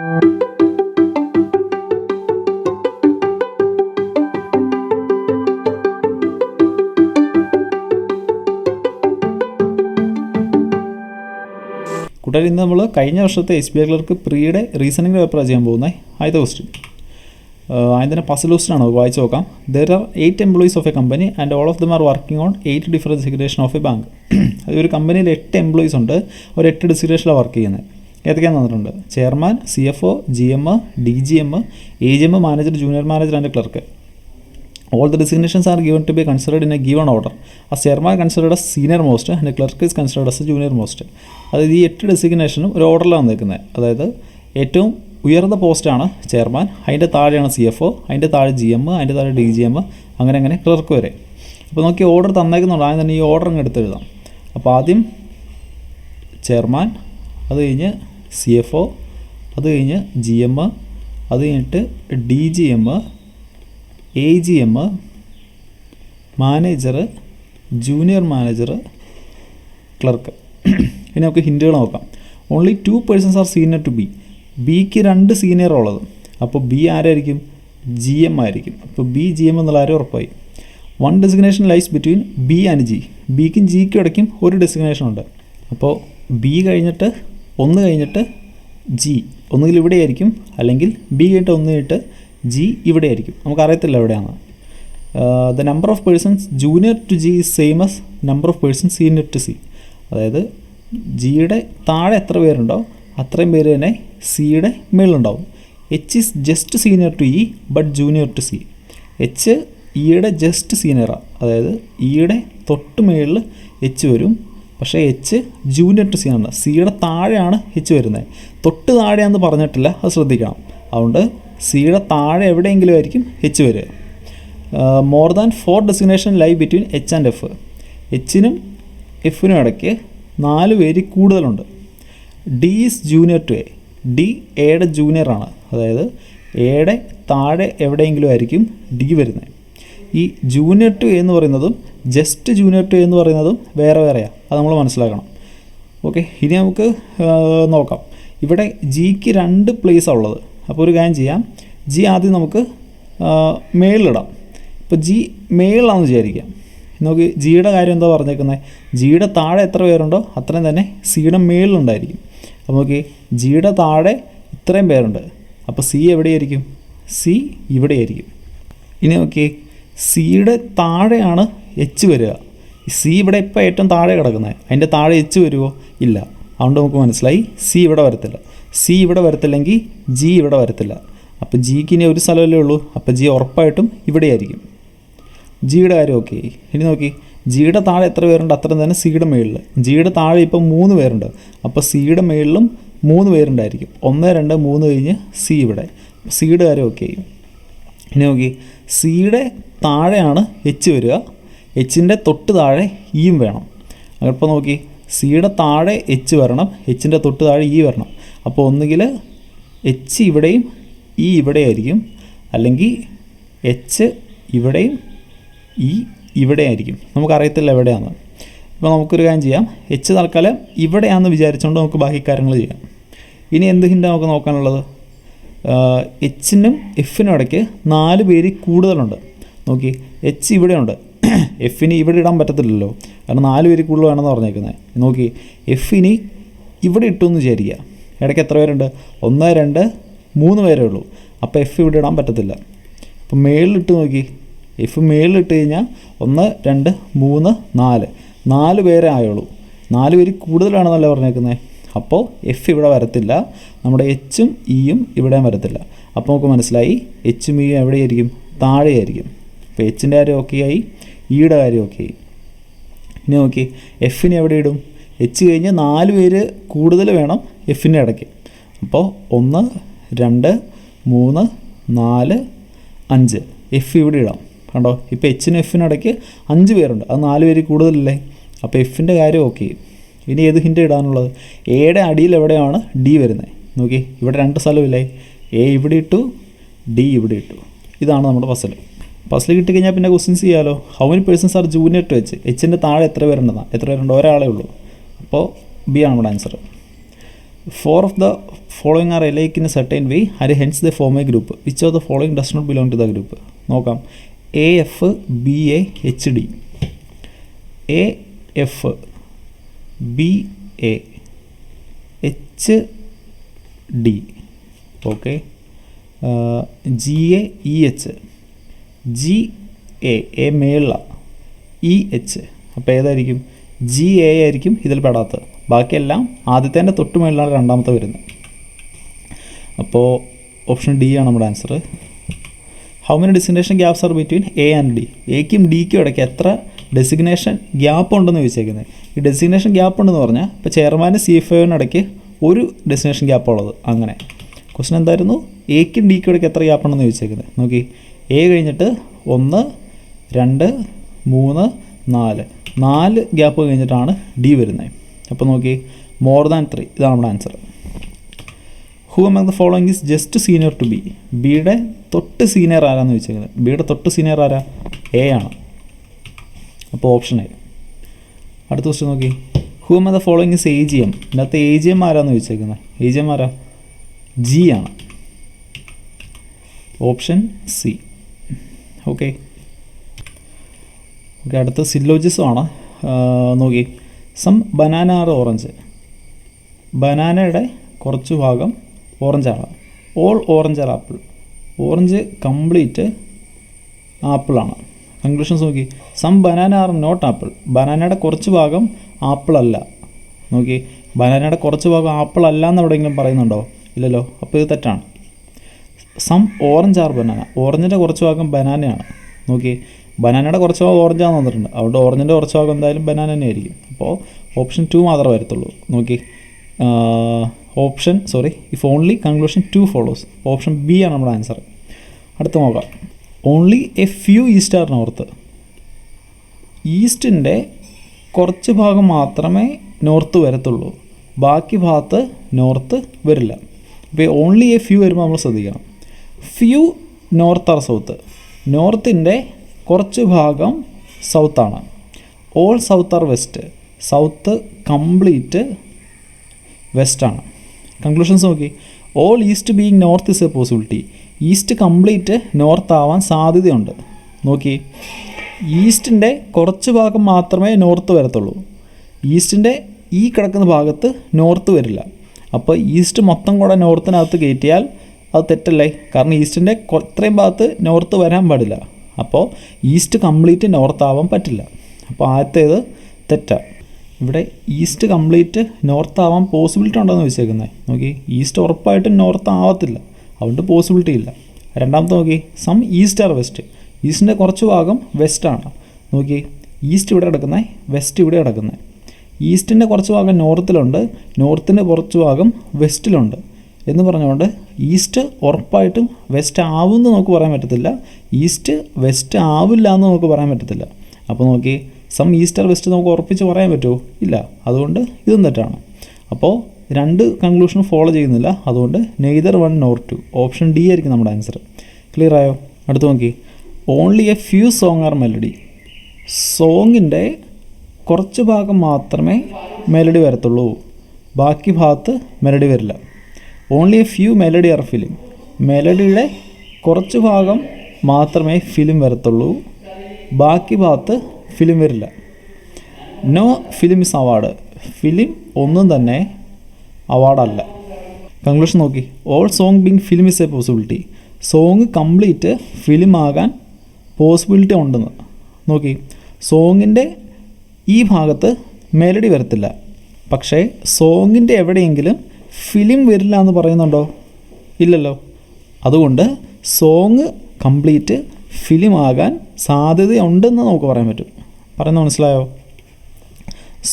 കൂട്ടുകാർ, ഇന്ന് നമ്മൾ കഴിഞ്ഞ വർഷത്തെ SBI ക്ലർക്ക് പ്രീയുടെ റീസണിംഗ് പേപ്പറാണ് ചെയ്യാൻ പോകുന്നത്. ആദ്യത്തെ ക്വസ്റ്റ്യൻ ആദ്യം തന്നെ പസിൽ ക്വസ്റ്റ്യനാണ്, വായിച്ച് നോക്കാം. There are 8 employees of A company and all of them are working on 8 different designation of A bank. ഒരു കമ്പനിയിൽ 8 എംപ്ലോയീസ് ഉണ്ട്, ഒരു 8 ഡെസിഗ്നേഷനിലാണ് വർക്ക് ചെയ്യുന്നത്. ഏതൊക്കെയാണെന്ന് തന്നിട്ടുണ്ട്? Chairman, CFO, GM, DGM, AGM, manager, junior manager and clerk. All the designations are given to be considered in a given order. As chairman considered as senior most and a clerk is considered as a junior most. അതായത് ഈ 8 ഡെസിഗ്നേഷനും ഒരു ഓർഡറിലാണ് വന്നിരിക്കുന്നത്. അതായത് ഏറ്റവും ഉയർന്ന പോസ്റ്റാണ് chairman, അതിൻ്റെ താഴെയാണ് CFO, അതിൻ്റെ താഴെ GM, അതിൻ്റെ താഴെ DGM, അങ്ങനെ അങ്ങനെ ക്ലർക്ക് വരെ. അപ്പോൾ നോക്കി ഓർഡർ തന്നേക്കുന്നുണ്ട്, ആദ്യം തന്നെ ഈ ഓർഡർ അങ്ങ് എടുത്ത് എഴുതാം. അപ്പോൾ ആദ്യം ചെയർമാൻ, അത് കഴിഞ്ഞ് CFO, അത് കഴിഞ്ഞ് GM, അത് കഴിഞ്ഞിട്ട് DGM, AGM, manager, junior manager, clerk. ഇനി നമുക്ക് ഹിൻറ്റുകൾ നോക്കാം. Only 2 persons are senior to B. ബിക്ക് 2 സീനിയർ ഉള്ളത്. അപ്പോൾ ബി ആരായിരിക്കും? GM ആയിരിക്കും. അപ്പോൾ ബി GM എന്നുള്ള ആരും ഉറപ്പായി. 1 designation lies between B and G. ബിക്കും ജിക്കും ഇടയ്ക്കും ഒരു ഡെസിഗ്നേഷൻ ഉണ്ട്. അപ്പോൾ ബി കഴിഞ്ഞിട്ട് 1 കഴിഞ്ഞിട്ട് ജി ഒന്നുകിൽ ഇവിടെ ആയിരിക്കും, അല്ലെങ്കിൽ ബി കഴിഞ്ഞിട്ട് 1 കഴിഞ്ഞിട്ട് ജി ഇവിടെ ആയിരിക്കും. നമുക്കറിയത്തില്ല എവിടെയാണ്. The number of persons junior to G is same as number of persons senior to C. അതായത് ജിയുടെ താഴെ എത്ര പേരുണ്ടോ അത്രയും പേര് തന്നെ സിയുടെ മേളിലുണ്ടാവും. H is just senior to E but junior to C. H ഇയുടെ ജസ്റ്റ് സീനിയറാണ്, അതായത് ഇയുടെ തൊട്ട് മേളിൽ എച്ച് വരും. പക്ഷേ എച്ച് ജൂനിയർ ടു സി ആണ്. സിയുടെ താഴെയാണ് എച്ച് വരുന്നത്, തൊട്ട് താഴെയാണെന്ന് പറഞ്ഞിട്ടില്ല, അത് ശ്രദ്ധിക്കണം. അതുകൊണ്ട് സിയുടെ താഴെ എവിടെയെങ്കിലും ആയിരിക്കും എച്ച് വരിക. More than 4 designation lie between H and F. എച്ചിനും എഫിനും ഇടയ്ക്ക് 4 പേര് കൂടുതലുണ്ട്. D is junior to A. D എയുടെ ജൂനിയറാണ്, അതായത് എയുടെ താഴെ എവിടെയെങ്കിലും ആയിരിക്കും ഡി വരുന്നത്. ഈ ജൂനിയർ ടു എ എന്ന് പറയുന്നതും ജസ്റ്റ് ജൂനിയർ ടു എ എന്ന് പറയുന്നതും വേറെ വേറെയാണ്, അത് നമ്മൾ മനസ്സിലാക്കണം. ഓക്കെ, ഇനി നമുക്ക് നോക്കാം. ഇവിടെ ജിക്ക് 2 പ്ലേസാണ് ഉള്ളത്. അപ്പോൾ ഒരു കാര്യം ചെയ്യാം, ജി ആദ്യം നമുക്ക് മേളിലിടാം. ഇപ്പോൾ ജി മേളിലാണെന്ന് വിചാരിക്കാം. നോക്കി, ജിയുടെ കാര്യം എന്താ പറഞ്ഞേക്കുന്നത്? ജിയുടെ താഴെ എത്ര പേരുണ്ടോ അത്രയും തന്നെ സിയുടെ മേളിലുണ്ടായിരിക്കും. അപ്പോൾ നോക്കി, ജിയുടെ താഴെ ഇത്രയും പേരുണ്ട്. അപ്പോൾ സി എവിടെയായിരിക്കും? സി ഇവിടെയായിരിക്കും. ഇനി നോക്കി, സിയുടെ താഴെയാണ് എച്ച് വരിക. സി ഇവിടെ ഇപ്പോൾ ഏറ്റവും താഴെ കിടക്കുന്നത്, അതിൻ്റെ താഴെ എച്ച് വരുമോ? ഇല്ല. അതുകൊണ്ട് നമുക്ക് മനസ്സിലായി സി ഇവിടെ വരത്തില്ല. സി ഇവിടെ വരത്തില്ലെങ്കിൽ ജി ഇവിടെ വരത്തില്ല. അപ്പോൾ ജിക്ക് ഇനി ഒരു സ്ഥലമല്ലേ ഉള്ളൂ, അപ്പോൾ ജി ഉറപ്പായിട്ടും ഇവിടെയായിരിക്കും. ജിയുടെ കാര്യം ഓക്കെ. ഇനി നോക്കി, ജിയുടെ താഴെ എത്ര പേരുണ്ട് അത്രയും തന്നെ സിയുടെ മേളിൽ. ജിയുടെ താഴെ ഇപ്പം 3 പേരുണ്ട്, അപ്പോൾ സിയുടെ മേളിലും 3 പേരുണ്ടായിരിക്കും. 1, 2, 3 കഴിഞ്ഞ് സി ഇവിടെ. സിയുടെ കാര്യം ഓക്കെ. ഇനി നോക്കി, സിയുടെ താഴെയാണ് എച്ച് വരിക, എച്ചിൻ്റെ തൊട്ട് താഴെ ഇയും വേണം. അപ്പോൾ നോക്കി, സിയുടെ താഴെ എച്ച് വരണം, എച്ചിൻ്റെ തൊട്ട് താഴെ ഇ വരണം. അപ്പോൾ ഒന്നുകിൽ എച്ച് ഇവിടെയും ഇ ഇവിടെ ആയിരിക്കും, അല്ലെങ്കിൽ എച്ച് ഇവിടെയും ഇ ഇവിടെ ആയിരിക്കും. നമുക്കറിയത്തില്ല എവിടെയാണ്. ഇപ്പോൾ നമുക്കൊരു കാര്യം ചെയ്യാം, എച്ച് തൽക്കാലം ഇവിടെയാണെന്ന് വിചാരിച്ചുകൊണ്ട് നമുക്ക് ബാക്കി കാര്യങ്ങൾ ചെയ്യാം. ഇനി എന്ത് ഹിൻ്റ് നമുക്ക് നോക്കാനുള്ളത്? എച്ചിനും എഫിനും ഇടയ്ക്ക് 4 പേര് കൂടുതലുണ്ട്. നോക്കി, എച്ച് ഇവിടെയുണ്ട്, എഫിന് ഇവിടെ ഇടാൻ പറ്റത്തില്ലല്ലോ, കാരണം 4 പേര് കൂടുതൽ വേണമെന്ന് പറഞ്ഞേക്കുന്നത്. നോക്കി, എഫിന് ഇവിടെ ഇട്ടു എന്ന് വിചാരിക്കുക. ഇടയ്ക്ക് എത്ര പേരുണ്ട്? 1, 2, 3 പേരേ ഉള്ളൂ. അപ്പോൾ എഫ് ഇവിടെ ഇടാൻ പറ്റത്തില്ല. അപ്പോൾ മേളിലിട്ട് നോക്കി, എഫ് മേളിലിട്ട് കഴിഞ്ഞാൽ 1, 2, 3, 4 പേരേ ആയുള്ളൂ. 4 പേര് കൂടുതലാണെന്നല്ലേ പറഞ്ഞേക്കുന്നത്. അപ്പോൾ എഫ് ഇവിടെ വരത്തില്ല, നമ്മുടെ എച്ചും ഇയും ഇവിടെ വരത്തില്ല. അപ്പോൾ നമുക്ക് മനസ്സിലായി എച്ചും ഇയും എവിടെയായിരിക്കും? താഴെയായിരിക്കും. അപ്പോൾ എച്ചിൻ്റെ കാര്യം ഓക്കെ ആയി, ഇയുടെ കാര്യം ഓക്കെ ആയി. ഇനി നോക്കി, എഫിന് എവിടെ ഇടും? എച്ച് കഴിഞ്ഞ് 4 പേര് കൂടുതൽ വേണം എഫിൻ്റെ ഇടയ്ക്ക്. അപ്പോൾ 1, 2, 3, 4, 5 എഫ് ഇവിടെ ഇടാം. കണ്ടോ, ഇപ്പോൾ എച്ചിനും എഫിനും ഇടയ്ക്ക് 5 പേരുണ്ട്, അത് 4 പേര് കൂടുതലല്ലേ. അപ്പോൾ എഫിൻ്റെ കാര്യം ഓക്കെ. ഇനി ഏത് ഹിൻ്റ് ഇടാനുള്ളത്? എയുടെ അടിയിൽ എവിടെയാണ് ഡി വരുന്നത്? നോക്കി, ഇവിടെ 2 സ്ഥലമില്ലേ, എ ഇവിടെ ഇട്ടു, ഡി ഇവിടെ ഇട്ടു. ഇതാണ് നമ്മുടെ പസിൽ കിട്ടിക്കഴിഞ്ഞാൽ പിന്നെ ക്വസ്റ്റ്യൻസ് ചെയ്യാമല്ലോ. How many persons are junior to H? എച്ചിൻ്റെ താഴെ എത്ര പേരുണ്ടെന്നാണ്? എത്ര പേരുണ്ട്? ഒരാളേ ഉള്ളൂ. അപ്പോൾ ബി ആണ് നമ്മുടെ answer. 4 following are alike in a certain way and hence the form a group. Which of the following does not belong to the group? നോക്കാം. A F B A H D, A F B A H D, okay. G A E H, G A മേള, E H. അപ്പോൾ ഏതായിരിക്കും? G A ആയിരിക്കും ഇതിൽ പെടാത്തത്. ബാക്കിയെല്ലാം ആദ്യത്തെ തൊട്ട് മേളിലാണ് രണ്ടാമത്തെ വരുന്നത്. അപ്പോൾ ഓപ്ഷൻ ഡി ആണ് നമ്മുടെ answer. How many designation gaps are between A and D? എക്കും ഡിക്കും ഇടയ്ക്ക് എത്ര ഡെസിഗ്നേഷൻ ഗ്യാപ്പ് ഉണ്ടെന്ന് ചോദിച്ചേക്കുന്നത്. ഈ ഡെസിഗ്നേഷൻ ഗ്യാപ്പ് ഉണ്ടെന്ന് പറഞ്ഞാൽ ഇപ്പോൾ ചെയർമാനും CFOനും ഇടയ്ക്ക് ഒരു ഡെസിഗ്നേഷൻ ഗ്യാപ്പ് ഉള്ളത്. അങ്ങനെ ക്വസ്റ്റൻ എന്തായിരുന്നു? എക്കും ഡിക്കും ഇടയ്ക്ക് എത്ര ഗ്യാപ്പ് ഉണ്ടെന്ന് ചോദിച്ചേക്കുന്നത്. നോക്കി, എ കഴിഞ്ഞിട്ട് 1 2 3 4 ഗ്യാപ്പ് കഴിഞ്ഞിട്ടാണ് ഡി വരുന്നത്. അപ്പോൾ നോക്കി, മോർ ദാൻ 3. ഇതാണ് നമ്മുടെ answer. Who among the following is just senior to B? ബിയുടെ തൊട്ട് സീനിയർ ആരാന്ന് ചോദിച്ചേക്കുന്നത്. ബിയുടെ തൊട്ട് സീനിയർ ആരാ? എ ആണ്. അപ്പോൾ ഓപ്ഷൻ എ. അടുത്ത ക്വസ്റ്റ്യൻ നോക്കി, who among the following is AGM? ഇതിനകത്ത് AGM ആരാന്ന് ചോദിച്ചേക്കുന്നത്. AGM ആരാ? ജി ആണ്. Option C. ഓക്കെ. അടുത്ത സില്ലോജിസമാണ്. നോക്കി, സം ബനാന ആർ ഓറഞ്ച്. ബനാനയുടെ കുറച്ച് ഭാഗം ഓറഞ്ചാണ്. All orange are apple. Orange complete ആപ്പിളാണ്. കൺക്ലൂഷൻസ് നോക്കി, some banana are not apple. ബനാനയുടെ കുറച്ച് ഭാഗം ആപ്പിൾ അല്ല. നോക്കി, ബനാനയുടെ കുറച്ച് ഭാഗം ആപ്പിൾ അല്ല എന്ന് എവിടെയെങ്കിലും പറയുന്നുണ്ടോ? ഇല്ലല്ലോ. അപ്പോൾ ഇത് തെറ്റാണ്. Some orange are banana. ഓറഞ്ചിൻ്റെ കുറച്ച് ഭാഗം ബനാനയാണ്. നോക്കി, ബനാനയുടെ കുറച്ച് ഭാഗം ഓറഞ്ചാന്ന് വന്നിട്ടുണ്ട്. അതുകൊണ്ട് ഓറഞ്ചിൻ്റെ കുറച്ച് ഭാഗം എന്തായാലും ബനാന തന്നെ ആയിരിക്കും. അപ്പോൾ ഓപ്ഷൻ 2 മാത്രമേ വരത്തുള്ളൂ. നോക്കി, if only conclusion 2 follows. Option B ആണ് നമ്മുടെ ആൻസർ. അടുത്ത് നോക്കാം. Only a few east are north. ഈസ്റ്റിൻ്റെ കുറച്ച് ഭാഗം മാത്രമേ നോർത്ത് വരത്തുള്ളൂ, ബാക്കി ഭാഗത്ത് നോർത്ത് വരില്ല. അപ്പോൾ ഓൺലി എ ഫ്യൂ വരുമ്പോൾ നമ്മൾ ശ്രദ്ധിക്കണം. Few north are south. നോർത്തിൻ്റെ കുറച്ച് ഭാഗം സൗത്താണ്. All south are west. South complete വെസ്റ്റാണ്. കൺക്ലൂഷൻസ് നോക്കി, all east being north is a possibility. East complete north ആവാൻ സാധ്യതയുണ്ട്. നോക്കി, ഈസ്റ്റിൻ്റെ കുറച്ച് ഭാഗം മാത്രമേ നോർത്ത് വരത്തുള്ളൂ. ഈസ്റ്റിൻ്റെ ഈ കിടക്കുന്ന ഭാഗത്ത് നോർത്ത് വരില്ല. അപ്പോൾ ഈസ്റ്റ് മൊത്തം കൂടെ നോർത്തിനകത്ത് കയറ്റിയാൽ അത് തെറ്റല്ലേ? കാരണം ഈസ്റ്റിൻ്റെ ഇത്രയും ഭാഗത്ത് നോർത്ത് വരാൻ പാടില്ല. അപ്പോൾ ഈസ്റ്റ് കംപ്ലീറ്റ് നോർത്ത് ആവാൻ പറ്റില്ല. അപ്പോൾ ആദ്യത്തേത് തെറ്റാണ്. ഇവിടെ ഈസ്റ്റ് കംപ്ലീറ്റ് നോർത്ത് ആവാൻ പോസിബിലിറ്റി ഉണ്ടെന്ന് വെച്ചേക്കുന്നത്. നോക്കി, ഈസ്റ്റ് ഉറപ്പായിട്ടും നോർത്ത് ആവത്തില്ല, അതുകൊണ്ട് പോസിബിലിറ്റി ഇല്ല. രണ്ടാമത്തെ നോക്കി, സം ഈസ്റ്റ് ആർ വെസ്റ്റ്. ഈസ്റ്റിൻ്റെ കുറച്ച് ഭാഗം വെസ്റ്റാണ്. നോക്കി, ഈസ്റ്റ് ഇവിടെ കിടക്കുന്നത്, വെസ്റ്റ് ഇവിടെ കിടക്കുന്നത്. ഈസ്റ്റിൻ്റെ കുറച്ച് ഭാഗം നോർത്തിലുണ്ട്, നോർത്തിൻ്റെ കുറച്ച് ഭാഗം വെസ്റ്റിലുണ്ട് എന്ന് പറഞ്ഞുകൊണ്ട് ഈസ്റ്റ് ഉറപ്പായിട്ടും വെസ്റ്റ് ആവുമെന്ന് നമുക്ക് പറയാൻ പറ്റത്തില്ല, ഈസ്റ്റ് വെസ്റ്റ് ആവില്ല എന്ന് നമുക്ക് പറയാൻ പറ്റത്തില്ല. അപ്പോൾ നോക്കി, സം ഈസ്റ്റ് ആർ വെസ്റ്റ് നമുക്ക് ഉറപ്പിച്ച് പറയാൻ പറ്റുമോ? ഇല്ല. അതുകൊണ്ട് ഇതും തെറ്റാണ്. അപ്പോൾ രണ്ട് കൺക്ലൂഷൻ ഫോളോ ചെയ്യുന്നില്ല. അതുകൊണ്ട് നെയ്തർ 1 nor 2. ഓപ്ഷൻ ഡി ആയിരിക്കും നമ്മുടെ ആൻസർ. ക്ലിയർ ആയോ? അടുത്ത് നോക്കി, only a few song are melody. സോങ്ങിൻ്റെ കുറച്ച് ഭാഗം മാത്രമേ മെലഡി വരത്തുള്ളൂ, ബാക്കി ഭാഗത്ത് മെലഡി വരില്ല. Only a few melody are film. മെലഡിയുടെ കുറച്ച് ഭാഗം മാത്രമേ ഫിലിം വരത്തുള്ളൂ, ബാക്കി ഭാഗത്ത് ഫിലിം വരില്ല. No film is award. Film ഒന്നും തന്നെ അവാർഡല്ല. കൺക്ലൂഷൻ നോക്കി, all song being film is a possibility. Song complete film ആകാൻ പോസിബിലിറ്റി ഉണ്ടെന്ന്. നോക്കി, സോങ്ങിൻ്റെ ഈ ഭാഗത്ത് മെലഡി വരത്തില്ല, പക്ഷേ സോങ്ങിൻ്റെ എവിടെയെങ്കിലും ഫിലിം വരില്ല എന്ന് പറയുന്നുണ്ടോ? ഇല്ലല്ലോ. അതുകൊണ്ട് സോങ് കംപ്ലീറ്റ് ഫിലിം ആകാൻ സാധ്യതയുണ്ടെന്ന് നമുക്ക് പറയാൻ പറ്റും. പറയുന്നത് മനസ്സിലായോ?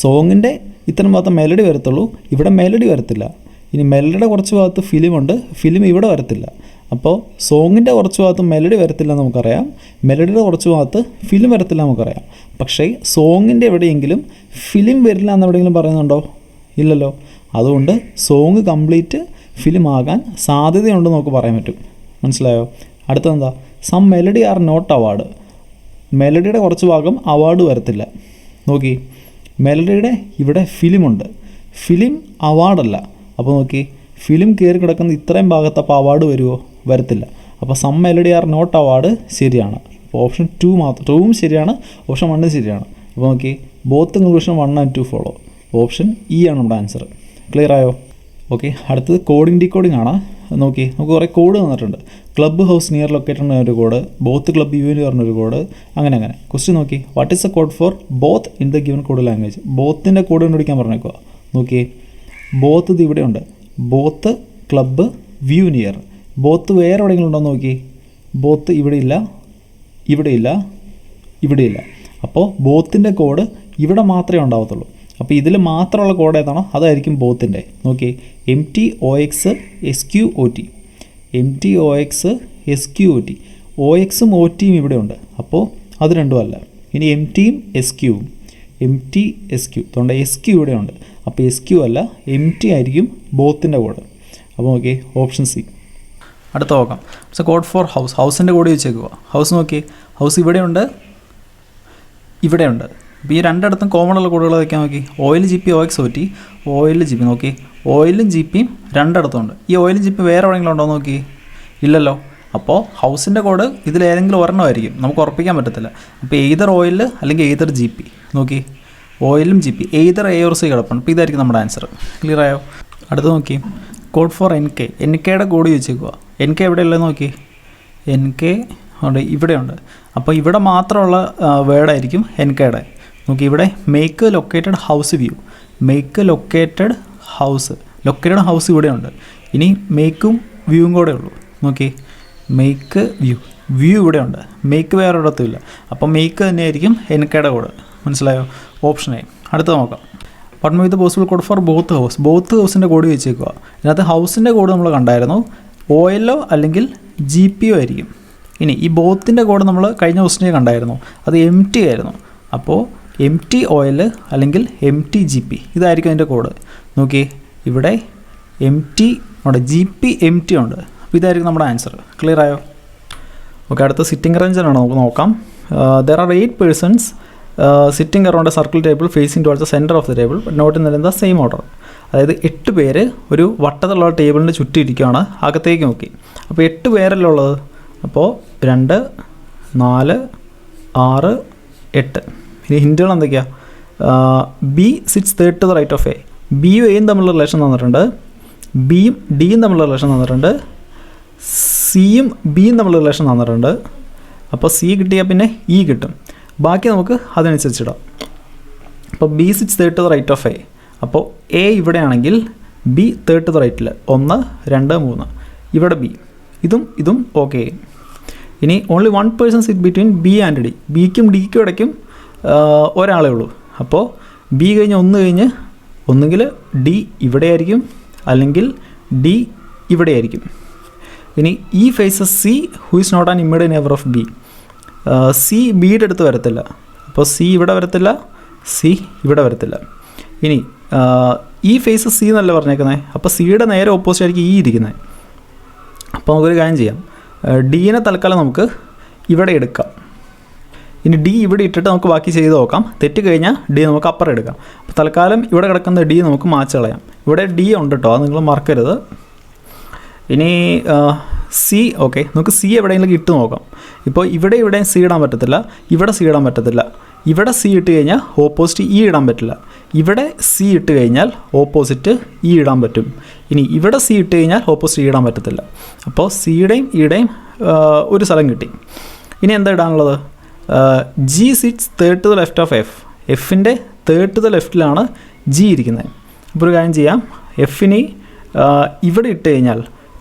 സോങ്ങിൻ്റെ ഇത്തരം ഭാഗത്ത് മെലഡി വരത്തുള്ളൂ, ഇവിടെ മെലഡി വരത്തില്ല. ഇനി മെലഡിയുടെ കുറച്ച് ഭാഗത്ത് ഫിലിമുണ്ട്, ഫിലിം ഇവിടെ വരത്തില്ല. അപ്പോൾ സോങ്ങിൻ്റെ കുറച്ച് ഭാഗത്ത് മെലഡി വരത്തില്ല നമുക്കറിയാം, മെലഡിയുടെ കുറച്ച് ഭാഗത്ത് ഫിലിം വരത്തില്ല നമുക്കറിയാം. പക്ഷേ സോങ്ങിൻ്റെ എവിടെയെങ്കിലും ഫിലിം വരില്ല എന്ന് എവിടെയെങ്കിലും പറയുന്നുണ്ടോ? ഇല്ലല്ലോ. അതുകൊണ്ട് സോങ് കംപ്ലീറ്റ് ഫിലിം ആകാൻ സാധ്യതയുണ്ടെന്ന് നമുക്ക് പറയാൻ പറ്റും. മനസ്സിലായോ? അടുത്തെന്താ? Some melody are not award. മെലഡിയുടെ കുറച്ച് ഭാഗം അവാർഡ് വരത്തില്ല. നോക്കി, മെലഡിയുടെ ഇവിടെ ഫിലിമുണ്ട്, ഫിലിം അവാർഡല്ല. അപ്പോൾ നോക്കി, ഫിലിം കയറി കിടക്കുന്ന ഇത്രയും ഭാഗത്ത് അപ്പോൾ അവാർഡ് വരുമോ? വരത്തില്ല. അപ്പോൾ some melody are not award ശരിയാണ്. അപ്പോൾ ഓപ്ഷൻ 2 മാത്രം, 2ഉം ശരിയാണ്, ഓപ്ഷൻ 1 ശരിയാണ്. അപ്പോൾ നോക്കി, both conclusion 1 and 2 follow. Option E ആണ് നമ്മുടെ ആൻസർ. ക്ലിയർ ആയോ? ഓക്കെ, അടുത്തത് കോഡിംഗ് ഡീകോഡിംഗ് ആണ്. നോക്കി, നമുക്ക് കുറേ കോഡ് തന്നിട്ടുണ്ട്. ക്ലബ്ബ് ഹൗസ് നിയർ ലൊക്കേറ്റഡ് ഒരു കോഡ്, ബോത്ത് ക്ലബ്ബ് യൂണിയൻ പറഞ്ഞൊരു കോഡ്, അങ്ങനെ. ക്വസ്റ്റ്യൻ നോക്കി, what is a code for both in the given code language? ബോത്തിൻ്റെ കോഡ് കണ്ടുപിടിക്കാൻ പറഞ്ഞേക്കുക. നോക്കിയേ, ബോത്ത് ഇത് ഇവിടെയുണ്ട്, both club view near. Both വേറെ എവിടെയെങ്കിലും ഉണ്ടോ എന്ന് നോക്കി. ബോത്ത് ഇവിടെയില്ല, ഇവിടെയില്ല, ഇവിടെയില്ല. അപ്പോൾ ബോത്തിൻ്റെ കോഡ് ഇവിടെ മാത്രമേ ഉണ്ടാവത്തുള്ളൂ. അപ്പോൾ ഇതിൽ മാത്രമുള്ള കോഡ് ഏതാണോ അതായിരിക്കും ബോത്തിൻ്റെ. നോക്കി, MTOX SQOT, MTOX SQOT. OXും OTയും ഇവിടെ ഉണ്ട്, അപ്പോൾ അത് രണ്ടും അല്ല. ഇനി MTയും SQവും, MT SQ, അതുകൊണ്ട് SQ ഇവിടെ ഉണ്ട്, അപ്പോൾ SQ അല്ല, MT ആയിരിക്കും ബോത്തിൻ്റെ കോഡ്. അപ്പോൾ നോക്കി, ഓപ്ഷൻ സി. അടുത്ത നോക്കാം. സോ കോഡ് ഫോർ ഹൗസ്, ഹൗസിൻ്റെ കോഡ് വെച്ചേക്കുക. ഹൗസ് നോക്കി, ഹൗസ് ഇവിടെയുണ്ട്, ഇവിടെയുണ്ട്. അപ്പോൾ ഈ രണ്ടിടത്തും കോമൺ ഉള്ള കോഡുകൾ വയ്ക്കാൻ നോക്കി. Oil GP OX OT, oil GP. നോക്കി, ഓയിലും GPയും രണ്ടിടത്തുണ്ട്. ഈ ഓയിലും GP വേറെ എവിടെയെങ്കിലും ഉണ്ടോ നോക്കി, ഇല്ലല്ലോ. അപ്പോൾ ഹൗസിൻ്റെ കോഡ് ഇതിലേതെങ്കിലും ഒരെണ്ണമായിരിക്കും, നമുക്ക് ഉറപ്പിക്കാൻ പറ്റത്തില്ല. അപ്പോൾ എയ്തർ ഓയിൽ അല്ലെങ്കിൽ എയ്തർ GP. നോക്കി, ഓയിലും GP, either A or C കിടപ്പുണ്ട്. അപ്പോൾ ഇതായിരിക്കും നമ്മുടെ ആൻസർ. ക്ലിയർ ആയോ? അടുത്ത് നോക്കി, കോഡ് ഫോർ NK. NKയുടെ കോഡ് ചോദിച്ചേക്കുക. NK എവിടെയുള്ളത് നോക്കി, NK ഉണ്ട്, ഇവിടെയുണ്ട്. അപ്പോൾ ഇവിടെ മാത്രമുള്ള വേർഡായിരിക്കും NKയുടെ. നോക്കി, ഇവിടെ make located house view, make located house, located house ഇവിടെയുണ്ട്. ഇനി മേക്കും വ്യൂവും കൂടെ ഉള്ളൂ. നോക്കി, മേക്ക് വ്യൂ, വ്യൂ ഇവിടെയുണ്ട്, മേക്ക് വേറെ ഇടത്തുമില്ല. അപ്പോൾ മേക്ക് തന്നെയായിരിക്കും NKയുടെ കോഡ്. മനസ്സിലായോ? Option A. അടുത്ത് നോക്കാം. What may be the possible code for both house? Both ഹൗസിൻ്റെ കോഡ് വെച്ചേക്കുക. ഇതിനകത്ത് ഹൗസിൻ്റെ കോഡ് നമ്മൾ കണ്ടായിരുന്നു, ഓയിലോ അല്ലെങ്കിൽ GPയോ ആയിരിക്കും. ഇനി ഈ ബോത്തിൻ്റെ കോഡ് നമ്മൾ കഴിഞ്ഞ ക്വസ്റ്റ്യനിൽ കണ്ടായിരുന്നു, അത് MT ആയിരുന്നു. അപ്പോൾ MT ഓയിൽ അല്ലെങ്കിൽ MT GP ഇതായിരിക്കും അതിൻ്റെ കോഡ്. നോക്കി, ഇവിടെ MT ഉണ്ട്, GP MT ഉണ്ട്. അപ്പോൾ ഇതായിരിക്കും നമ്മുടെ ആൻസർ. ക്ലിയർ ആയോ? ഓക്കെ, അടുത്ത സിറ്റിംഗ് അറേഞ്ച്മെൻ്റ് ആണ്, നമുക്ക് നോക്കാം. There are 8 persons sitting around a circle table facing towards the centre of the table but not in the same order. അതായത് 8 പേര് ഒരു വട്ടത്തുള്ള ടേബിളിന് ചുറ്റും ഇരിക്കുകയാണ്, അകത്തേക്ക് നോക്കി. അപ്പോൾ 8 പേരല്ലേ ഉള്ളത്. അപ്പോൾ 2, 4, 6, 8. ഇനി ഹിൻറ്റുകൾ എന്തൊക്കെയാണ്? B sits third to the right of A. ബിയും എയും തമ്മിലുള്ള റിലേഷൻ തന്നിട്ടുണ്ട്, ബിയും ഡിയും തമ്മിലുള്ള റിലേഷൻ തന്നിട്ടുണ്ട്, സിയും ബിയും തമ്മിലുള്ള റിലേഷൻ തന്നിട്ടുണ്ട്. അപ്പോൾ സി കിട്ടിയാൽ പിന്നെ ഇ കിട്ടും. ബാക്കി നമുക്ക് അതനുസരിച്ചിടാം. അപ്പോൾ B sits third to the right of A. അപ്പോൾ A ഇവിടെയാണെങ്കിൽ B തേർഡ് ടു ദ റൈറ്റിൽ 1, 2, 3. ഇവിടെ B, ഇതും ഓക്കെ. ഇനി only 1 person sit between B and D. ബിക്കും ഡിക്കും ഇടയ്ക്കും ഒരാളേ ഉള്ളൂ. അപ്പോൾ B കഴിഞ്ഞ് 1 കഴിഞ്ഞ് ഒന്നുകിൽ D ഇവിടെ ആയിരിക്കും അല്ലെങ്കിൽ D ഇവിടെ ആയിരിക്കും. ഇനി E faces C who is not an immediate neighbour of B. C ബിയുടെ അടുത്ത് വരത്തില്ല, അപ്പോൾ C ഇവിടെ വരത്തില്ല, C ഇവിടെ വരത്തില്ല. ഇനി E ഫേസസ് C എന്നല്ല പറഞ്ഞേക്കുന്നത്, അപ്പോൾ സിയുടെ നേരെ ഓപ്പോസിറ്റ് ആയിരിക്കും E ഇരിക്കുന്നത്. അപ്പോൾ നമുക്കൊരു കാര്യം ചെയ്യാം, ഡീനെ തൽക്കാലം നമുക്ക് ഇവിടെ എടുക്കാം. ഇനി D ഇവിടെ ഇട്ടിട്ട് നമുക്ക് ബാക്കി ചെയ്ത് നോക്കാം. തെറ്റ് കഴിഞ്ഞാൽ D നമുക്ക് അപ്പുറം എടുക്കാം. അപ്പോൾ തൽക്കാലം ഇവിടെ കിടക്കുന്ന D നമുക്ക് മാച്ച് കളയാം. ഇവിടെ D ഉണ്ട് കേട്ടോ, അത് നിങ്ങൾ മറക്കരുത്. ഇനി C, ഓക്കെ, നമുക്ക് C എവിടെയെങ്കിലും ഇട്ട് നോക്കാം. ഇപ്പോൾ ഇവിടെ C ഇടാൻ പറ്റത്തില്ല, ഇവിടെ C ഇടാൻ പറ്റത്തില്ല. ഇവിടെ C ഇട്ട് കഴിഞ്ഞാൽ ഓപ്പോസിറ്റ് E ഇടാൻ പറ്റില്ല. ഇവിടെ C ഇട്ട് കഴിഞ്ഞാൽ ഓപ്പോസിറ്റ് E ഇടാൻ പറ്റും. ഇനി ഇവിടെ C ഇട്ട് കഴിഞ്ഞാൽ ഓപ്പോസിറ്റ് E ഇടാൻ പറ്റത്തില്ല. അപ്പോൾ സിയുടെയും ഇയുടെയും ഒരു സ്ഥലം കിട്ടി. ഇനി എന്താ ഇടാനുള്ളത്? G sits third to the left of F. എഫിൻ്റെ തേർഡ് ടു ദ ലെഫ്റ്റിലാണ് G ഇരിക്കുന്നത്. അപ്പോൾ ഒരു കാര്യം ചെയ്യാം, എഫിന് ഇവിടെ ഇട്ട് കഴിഞ്ഞാൽ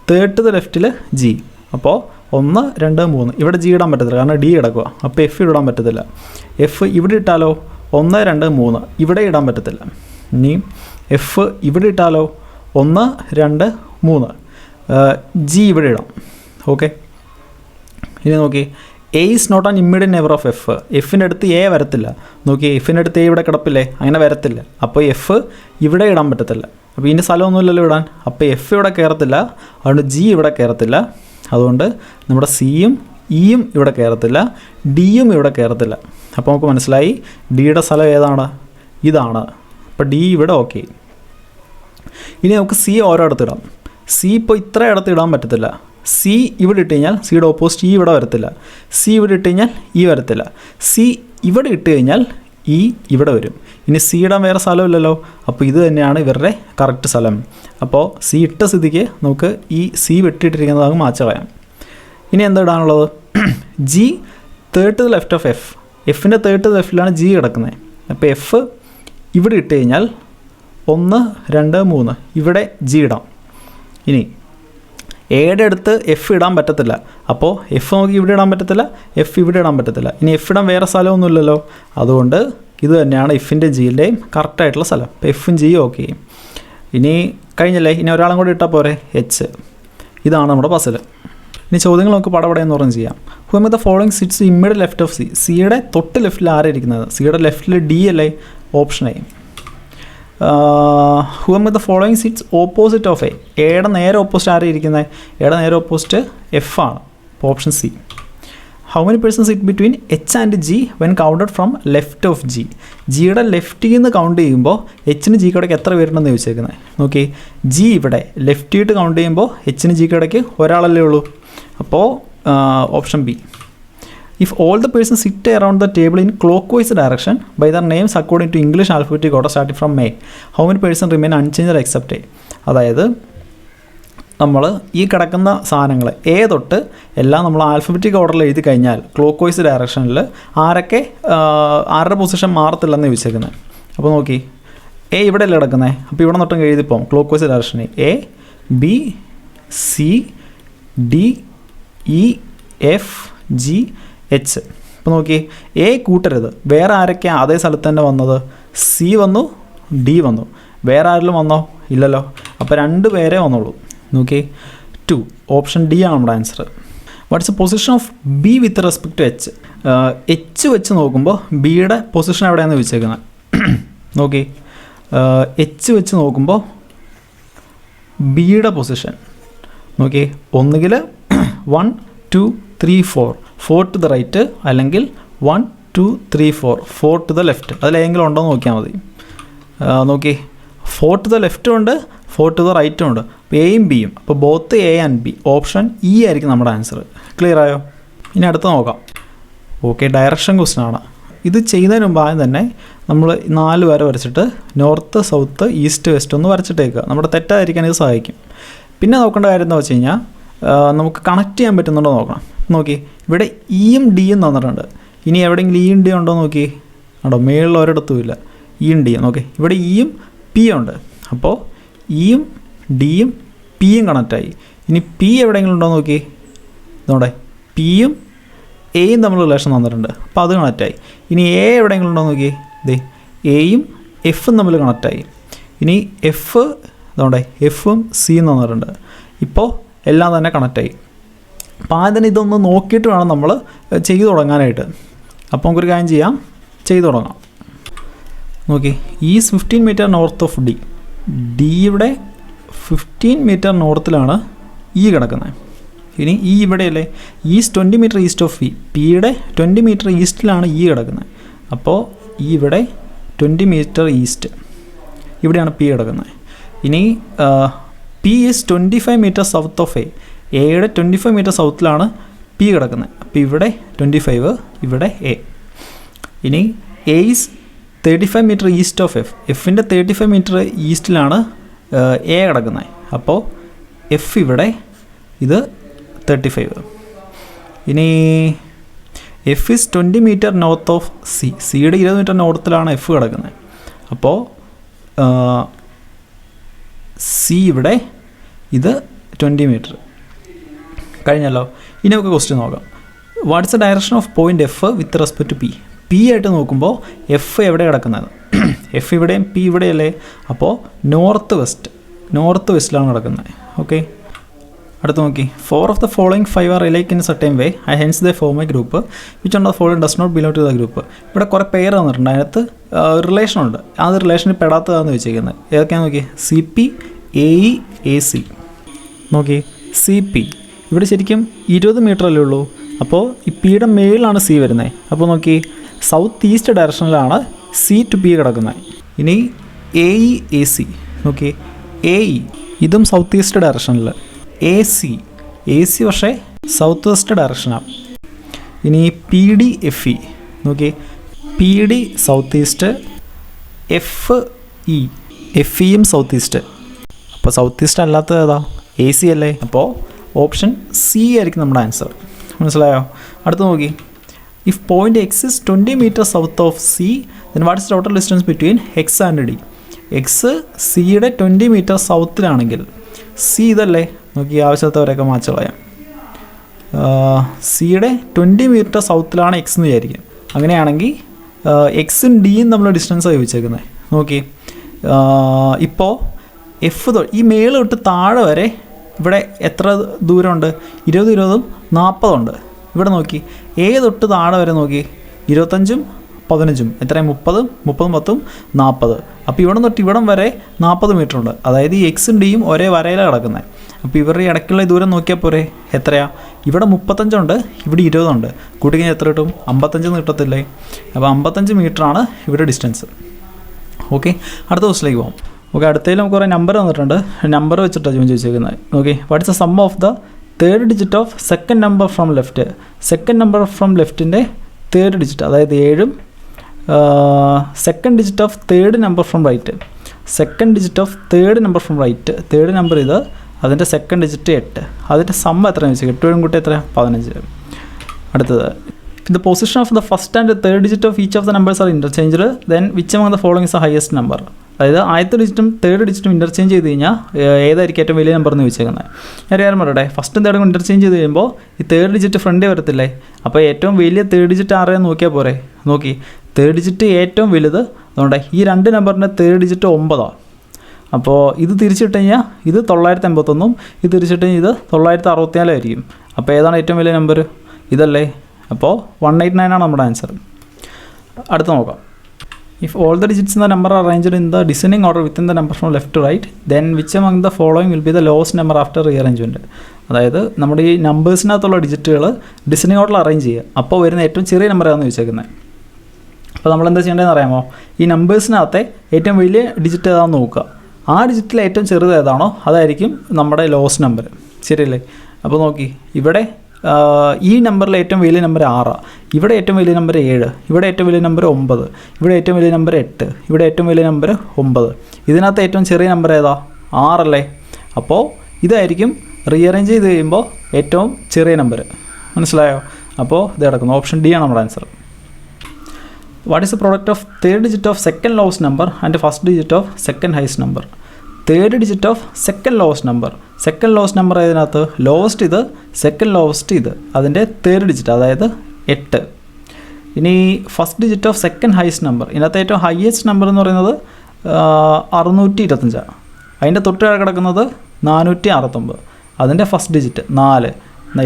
തേർഡ് ടു ദ ലെഫ്റ്റിൽ G. അപ്പോൾ 1, 2, 3. ഇവിടെ G ഇടാൻ പറ്റത്തില്ല, കാരണം D കിടക്കുക. അപ്പോൾ F ഇടാൻ പറ്റത്തില്ല. F ഇവിടെ ഇട്ടാലോ 1, 2, 3. ഇവിടെ ഇടാൻ പറ്റത്തില്ല. ഇനി F ഇവിടെ ഇട്ടാലോ 1, 2, 3. G ഇവിടെ ഇടാം. ഓക്കെ, ഇനി നോക്കി, A is not an immediate neighbour of F. എഫിൻ്റെ അടുത്ത് A വരത്തില്ല. നോക്കി, എഫിൻ്റെ അടുത്ത് A ഇവിടെ കിടപ്പില്ലേ, അങ്ങനെ വരത്തില്ല. അപ്പോൾ F ഇവിടെ ഇടാൻ പറ്റത്തില്ല. അപ്പോൾ ഇതിൻ്റെ സ്ഥലമൊന്നുമില്ലല്ലോ ഇടാൻ. അപ്പോൾ F ഇവിടെ കയറത്തില്ല, അതുകൊണ്ട് G ഇവിടെ കയറത്തില്ല. അതുകൊണ്ട് നമ്മുടെ സിയും ഇയും ഇവിടെ കയറത്തില്ല, ഡിയും ഇവിടെ കയറത്തില്ല. അപ്പോൾ നമുക്ക് മനസ്സിലായി ഡിയുടെ സ്ഥലം ഏതാണ്, ഇതാണ്. അപ്പോൾ D ഇവിടെ ഓക്കെ. ഇനി നമുക്ക് C ഓരോടത്ത് ഇടാം. സി ഇപ്പോൾ ഇത്ര ഇടത്ത് ഇടാൻ പറ്റത്തില്ല. സി ഇവിടെ ഇട്ട് കഴിഞ്ഞാൽ സിയുടെ ഓപ്പോസിറ്റ് ഇ ഇവിടെ വരത്തില്ല. സി ഇവിടെ ഇട്ട് കഴിഞ്ഞാൽ ഇ വരത്തില്ല. സി ഇവിടെ ഇട്ട് കഴിഞ്ഞാൽ ഇ ഇവിടെ വരും. ഇനി സി ഇടാൻ വേറെ സ്ഥലമില്ലല്ലോ, അപ്പോൾ ഇത് തന്നെയാണ് ഇവരുടെ കറക്റ്റ് സ്ഥലം. അപ്പോൾ സി ഇട്ട സ്ഥിതിക്ക് നമുക്ക് ഈ സി വെട്ടിയിട്ടിരിക്കുന്നത് അങ്ങ് മാച്ച് കളയാം. ഇനി എന്താ ഇടാനുള്ളത്? G third to the left of F. എഫിൻ്റെ തേർഡ് ടു ദ ലെഫ്റ്റിലാണ് ജി കിടക്കുന്നത്. അപ്പോൾ എഫ് ഇവിടെ ഇട്ട് കഴിഞ്ഞാൽ 1 2 3 ഇവിടെ ജി ഇടാം. ഇനി എയുടെ അടുത്ത് എഫ് ഇടാൻ പറ്റത്തില്ല, അപ്പോൾ എഫ് നമുക്ക് ഇവിടെ ഇടാൻ പറ്റത്തില്ല, എഫ് ഇവിടെ ഇടാൻ പറ്റത്തില്ല. ഇനി എഫ് ഇടാൻ വേറെ സ്ഥലമൊന്നുമില്ലല്ലോ, അതുകൊണ്ട് ഇത് തന്നെയാണ് എഫിൻ്റെ ജിയുടെയും കറക്റ്റായിട്ടുള്ള സ്ഥലം. അപ്പോൾ എഫും ജിയും ഓക്കെ. ഇനി കഴിഞ്ഞല്ലേ, ഇനി ഒരാളും കൂടി ഇട്ടാൽ പോരെ, എച്ച്. ഇതാണ് നമ്മുടെ പസിൽ. ഇനി ചോദ്യങ്ങൾ നമുക്ക് പടപടയെന്ന് പറഞ്ഞ് ചെയ്യാം. Who among the following sits immediate left of C. സിയുടെ തൊട്ട് ലെഫ്റ്റിൽ ആരായിരിക്കുന്നത്? സിയുടെ ലെഫ്റ്റിൽ ഡി അല്ലേ, option A. Who among the following sits opposite of A. എയുടെ നേരെ ഓപ്പോസിറ്റ് ആരായിരിക്കുന്നത്? എയുടെ നേരെ ഓപ്പോസിറ്റ് എഫ് ആണ്, അപ്പോൾ option C. How many person sit between H and G when counted from left of G. ജിയുടെ ലെഫ്റ്റിൽ നിന്ന് കൗണ്ട് ചെയ്യുമ്പോൾ എച്ചിന് ജി കടയ്ക്ക് എത്ര പേരുണ്ടെന്ന് ചോദിച്ചേക്കുന്നത്. നോക്കി, ജി ഇവിടെ ലെഫ്റ്റിയിട്ട് കൗണ്ട് ചെയ്യുമ്പോൾ എച്ചിന് ജി കടയ്ക്ക് ഒരാളല്ലേ ഉള്ളൂ, അപ്പോൾ option B. If all the person sit around the table in clockwise direction by their names according to English alphabetic order starting from A, how many person remain unchanged except A. അതായത് നമ്മൾ ഈ കിടക്കുന്ന സാധനങ്ങൾ A തൊട്ട് എല്ലാം നമ്മൾ alphabetic ഓർഡറിൽ എഴുതി കഴിഞ്ഞാൽ ക്ലോക്ക് വൈസ് ഡയറക്ഷനിൽ ആരുടെ പൊസിഷൻ മാറത്തില്ലെന്ന് ചോദിച്ചേക്കുന്നത്. അപ്പോൾ നോക്കി, എ ഇവിടെ അല്ലേ കിടക്കുന്നത്, അപ്പോൾ ഇവിടെ തൊട്ടും എഴുതിപ്പോം ക്ലോക്ക് വൈസ് ഡയറക്ഷനിൽ A B C D E F G H. ഇപ്പോൾ നോക്കി, എ കൂട്ടരുത്, വേറെ ആരൊക്കെയാണ് അതേ സ്ഥലത്ത് തന്നെ വന്നത്? സി വന്നു, ഡി വന്നു, വേറെ ആരെങ്കിലും വന്നോ? ഇല്ലല്ലോ, അപ്പോൾ 2 പേരെ വന്നുള്ളൂ. നോക്കി, 2. ഓപ്ഷൻ ഡി ആണ് നമ്മുടെ answer. What's a position of B with respect to H. H വെച്ച് നോക്കുമ്പോൾ ബിയുടെ പൊസിഷൻ എവിടെയാണെന്ന് ചോദിച്ചേക്കുന്നത്. നോക്കി, എച്ച് വെച്ച് നോക്കുമ്പോൾ ബിയുടെ പൊസിഷൻ നോക്കി, ഒന്നുകിൽ 1 2 3 4 4 ടു ദ റൈറ്റ്, അല്ലെങ്കിൽ 1 2 3 4 4 ടു ദ ലെഫ്റ്റ്. അതിലേതെങ്കിലും ഉണ്ടോ എന്ന് നോക്കിയാൽ മതി. നോക്കി, 4 ടു ദ ലെഫ്റ്റും ഉണ്ട്, 4 ടു ദ റൈറ്റും ഉണ്ട്. അപ്പോൾ എയും ബിയും, അപ്പോൾ both A and B. Option E ആയിരിക്കും നമ്മുടെ ആൻസർ. ക്ലിയർ ആയോ? ഇനി അടുത്ത് നോക്കാം. ഓക്കെ, ഡയറക്ഷൻ ക്വസ്റ്റ്യൻ ആണ്. ഇത് ചെയ്യുന്നതിന് മുമ്പ് ആദ്യം തന്നെ നമ്മൾ 4 വര വരച്ചിട്ട് നോർത്ത് സൗത്ത് ഈസ്റ്റ് വെസ്റ്റ് ഒന്ന് വരച്ചിട്ടേക്കുക. നമ്മുടെ തെറ്റായിരിക്കാൻ ഇത് സഹായിക്കും. പിന്നെ നോക്കേണ്ട കാര്യം എന്താ വെച്ച് കഴിഞ്ഞാൽ, നമുക്ക് കണക്ട് ചെയ്യാൻ പറ്റുന്നുണ്ടോ നോക്കണം. നോക്കി, ഇവിടെ ഇയും ഡിയും തന്നിട്ടുണ്ട്. ഇനി എവിടെയെങ്കിലും ഇയും ഡി ഉണ്ടോ നോക്കി. ആണോ, മേളിൽ ഒരിടത്തും ഇല്ല. ഇയും ഡിയും. നോക്കി, ഇവിടെ ഇയും പിയും ഉണ്ട്. അപ്പോൾ ഇയും ഡിയും പിയും കണക്റ്റായി. ഇനി പി എവിടെയെങ്കിലും ഉണ്ടോ നോക്കി. നോടെ, പിയും എയും തമ്മിൽ റിലേഷൻ തന്നിട്ടുണ്ട്, അപ്പോൾ അത് കണക്റ്റായി. ഇനി എ എവിടെയെങ്കിലും ഉണ്ടോ നോക്കി. ഇതേ എയും എഫും തമ്മിൽ കണക്റ്റായി. ഇനി എഫ് നോടെ, എഫും സിയും തന്നിട്ടുണ്ട്. ഇപ്പോൾ എല്ലാം തന്നെ കണക്റ്റായി. അപ്പോൾ ആദ്യം ഇതൊന്ന് നോക്കിയിട്ട് വേണം നമ്മൾ ചെയ്തു തുടങ്ങാനായിട്ട്. അപ്പോൾ നമുക്കൊരു കാര്യം ചെയ്യാം, ചെയ്തു തുടങ്ങാം. നോക്കി, is 15 metre north of D. ഡിയുടെ 15 മീറ്റർ നോർത്തിലാണ് ഇ കിടക്കുന്നത്. ഇനി ഇ ഇവിടെയല്ലേ, is 20 metre east of P. പിയുടെ 20 മീറ്റർ ഈസ്റ്റിലാണ് ഇ കിടക്കുന്നത്. അപ്പോൾ ഈ ഇവിടെ 20 മീറ്റർ ഈസ്റ്റ്, ഇവിടെയാണ് പി കിടക്കുന്നത്. ഇനി P is 25 metre south of A. എയുടെ 25 മീറ്റർ സൗത്തിലാണ് പി കിടക്കുന്നത്. അപ്പോൾ ഇവിടെ 25, ഇവിടെ എ. ഇനി A is 35 metre east of F. എഫിൻ്റെ 35 മീറ്റർ ഈസ്റ്റിലാണ് എ കിടക്കുന്നത്. അപ്പോൾ എഫ് ഇവിടെ, ഇത് 35. ഇനി F is 20 metre north of C. സിയുടെ 20 മീറ്റർ നോർത്തിലാണ് എഫ് കിടക്കുന്നത്. അപ്പോൾ സി ഇവിടെ, ഇത് 20 മീറ്റർ. കഴിഞ്ഞല്ലോ. ഇനി നമുക്ക് ക്വസ്റ്റ്യൻ നോക്കാം. What's the direction of point F with respect to P. P ആയിട്ട് നോക്കുമ്പോൾ എഫ് എവിടെ കിടക്കുന്നത്? എഫ് ഇവിടെയും പി ഇവിടെയല്ലേ. അപ്പോൾ നോർത്ത് വെസ്റ്റിലാണ് കിടക്കുന്നത്. ഓക്കെ, അടുത്ത് നോക്കി. 4 of the following 5 are relate in certain way, I hence the form a group which on the following does not belong to the group. ഇവിടെ കുറേ പേര് തന്നിട്ടുണ്ട്, അതിനകത്ത് റിലേഷനുണ്ട്. അത് റിലേഷനിൽ പെടാത്തതാണെന്ന് വെച്ചിരിക്കുന്നത്. ഏതൊക്കെയാണെന്ന് നോക്കി. C P, A E, A C. നോക്കി, സി പി ഇവിടെ ശരിക്കും 20 മീറ്റർ അല്ലേ ഉള്ളൂ. അപ്പോൾ ഈ പിയുടെ മേളിലാണ് സി വരുന്നത്. അപ്പോൾ നോക്കി, സൗത്ത് ഈസ്റ്റ് ഡയറക്ഷനിലാണ് സി ടു പി കിടക്കുന്നത്. ഇനി എ ഇ, എ സി. നോക്കി, എ ഇ ഇതും സൗത്ത് ഈസ്റ്റ് ഡയറക്ഷനിൽ. എ സി പക്ഷേ സൗത്ത് വെസ്റ്റ് ഡയറക്ഷനാണ്. ഇനി പി ഡി എഫ് ഇ നോക്കി, P D south east, F ഇയും സൗത്ത് ഈസ്റ്റ്. അപ്പോൾ സൗത്ത് ഈസ്റ്റ് അല്ലാത്തത് ഏതാ? എ സി അല്ലേ? അപ്പോൾ ഓപ്ഷൻ സി ആയിരിക്കും നമ്മുടെ ആൻസർ. മനസ്സിലായോ? അടുത്ത് നോക്കി, if point X is 20 meters south of C, then what is total distance between X and D? X സിയുടെ 20 meters സൗത്തിലാണെങ്കിൽ, സി ഇതല്ലേ? നോക്കി, ആവശ്യത്തവരൊക്കെ മാച്ച് കളയാം. സിയുടെ 20 meters സൗത്തിലാണ് എക്സ് എന്ന് വിചാരിക്കും. അങ്ങനെയാണെങ്കിൽ എക്സും ഡിയും തമ്മിലുള്ള ഡിസ്റ്റൻസാണ് ചോദിച്ചേക്കുന്നത്. നോക്കി, ഇപ്പോൾ എഫ് ഈ മേള് തൊട്ട് താഴെ വരെ ഇവിടെ എത്ര ദൂരമുണ്ട്? 20, 20, 40 ഉണ്ട്. ഇവിടെ നോക്കി, എ തൊട്ട് താഴെ വരെ നോക്കി, 25, 15, എത്രയും 30, 10, 40. അപ്പോൾ ഇവിടെ തൊട്ട് ഇവിടം വരെ 40 meter ഉണ്ട്. അതായത് ഈ എക്സും ഡിയും ഒരേ വരയിലാണ് കിടക്കുന്നത്. അപ്പോൾ ഇവരുടെ ഇടയ്ക്കുള്ള ദൂരം നോക്കിയാൽ പോരെ? എത്രയാണ്? ഇവിടെ 35 ഉണ്ട്, ഇവിടെ 20 ഉണ്ട്. കൂട്ടി കഴിഞ്ഞാൽ എത്ര കിട്ടും? 55 കിട്ടത്തില്ലേ? അപ്പോൾ 55 meter ഇവിടെ ഡിസ്റ്റൻസ്. ഓക്കെ, അടുത്ത ക്വസ്റ്റിലേക്ക് പോകാം. ഓക്കെ, അടുത്തതിൽ നമുക്ക് കുറേ നമ്പർ തന്നിട്ടുണ്ട്. നമ്പർ വെച്ചിട്ടാണ് ചോദിച്ചേക്കുന്നത്. Okay, what is the sum of the third digit of second number from left? Second number from ലെഫ്റ്റിൻ്റെ തേർഡ് ഡിജിറ്റ്, അതായത് 7, second digit of third number from right. Second digit of third number from right, third number ഇത്, അതിൻ്റെ second digit 8. അതിൻ്റെ some എത്രയാണെന്ന് വെച്ചാൽ 8 കൂട്ടി എത്ര? 15. അടുത്തത്, the position of the first and third digit of each of the numbers are interchanged, then which among the following is the highest number? അതായത് ആദ്യത്തെ ഡിജിറ്റും തേർഡ് ഡിജിറ്റും ഇൻ്റർചേഞ്ച് ചെയ്ത് കഴിഞ്ഞാൽ ഏതായിരിക്കും ഏറ്റവും വലിയ നമ്പർ എന്ന് ചോദിച്ചേക്കുന്നത്? ഞാൻ കാര്യം പറയട്ടെ, ഫസ്റ്റും തേർഡും ഇൻ്റർചേഞ്ച് ചെയ്ത് കഴിയുമ്പോൾ ഈ തേർഡ് ഡിജിറ്റ് ഫ്രണ്ടേ വരത്തില്ലേ? അപ്പോൾ ഏറ്റവും വലിയ തേർഡ് ഡിജിറ്റ് ആരെയെന്ന് നോക്കിയാൽ പോരെ? നോക്കി, തേർഡ് ഡിജിറ്റ് ഏറ്റവും വലുത്, അതുകൊണ്ട് ഈ 2 നമ്പറിൻ്റെ തേർഡ് ഡിജിറ്റ് 9. അപ്പോൾ ഇത് തിരിച്ചിട്ട് കഴിഞ്ഞാൽ ഇത് 981, ഇത് തിരിച്ചിട്ട് കഴിഞ്ഞാൽ ഇത് 964 ആയിരിക്കും. അപ്പോൾ ഏതാണ് ഏറ്റവും വലിയ നമ്പർ? ഇതല്ലേ? അപ്പോൾ 189 ആണ് നമ്മുടെ ആൻസർ. അടുത്ത നോക്കാം. If all the digits in the number are arranged in the descending order within the number from left to right, then which among the following will be the lowest number after rearrangement? അതായത് നമ്മുടെ ഈ നമ്പേഴ്സിനകത്തുള്ള ഡിജിറ്റുകൾ descending ഓർഡറിൽ arrange ചെയ്യുക. അപ്പോൾ വരുന്ന ഏറ്റവും ചെറിയ number ഏതാണെന്ന് ചോദിച്ചേക്കുന്നത്. അപ്പോൾ നമ്മൾ എന്താ ചെയ്യേണ്ടതെന്ന് അറിയാമോ? ഈ നമ്പേഴ്സിനകത്തെ ഏറ്റവും വലിയ ഡിജിറ്റ് ഏതാണെന്ന് നോക്കുക. ആ ഡിജിറ്റിൽ ഏറ്റവും ചെറുത് ഏതാണോ അതായിരിക്കും നമ്മുടെ ലോവസ്റ്റ് നമ്പർ. ശരിയല്ലേ? അപ്പോൾ നോക്കി, ഇവിടെ ഈ നമ്പറിൽ ഏറ്റവും വലിയ നമ്പർ 6, ഇവിടെ ഏറ്റവും വലിയ നമ്പർ 7, ഇവിടെ ഏറ്റവും വലിയ നമ്പർ 9, ഇവിടെ ഏറ്റവും വലിയ നമ്പർ 8, ഇവിടെ ഏറ്റവും വലിയ നമ്പർ 9. ഇതിനകത്ത് ഏറ്റവും ചെറിയ നമ്പർ ഏതാ? 6 അല്ലേ? അപ്പോൾ ഇതായിരിക്കും റീഅറേഞ്ച് ചെയ്ത് കഴിയുമ്പോൾ ഏറ്റവും ചെറിയ നമ്പർ. മനസ്സിലായോ? അപ്പോൾ ഇത് കിടക്കുന്നു. ഓപ്ഷൻ ഡി ആണ് നമ്മുടെ answer. What is the product of third digit of second lowest number and first digit of second heist number? Third digit of second lowest number. Second lowest number ഇതിനകത്ത് lowest ഇത്, second lowest ഇത്, അതിൻ്റെ third digit അതായത് 8. ഇനി first digit of second heist number, ഇതിനകത്ത് ഏറ്റവും highest number എന്ന് പറയുന്നത് 625. അതിൻ്റെ തൊട്ട് കിടക്കുന്നത് 469. അതിൻ്റെ ഫസ്റ്റ് ഡിജിറ്റ് 4.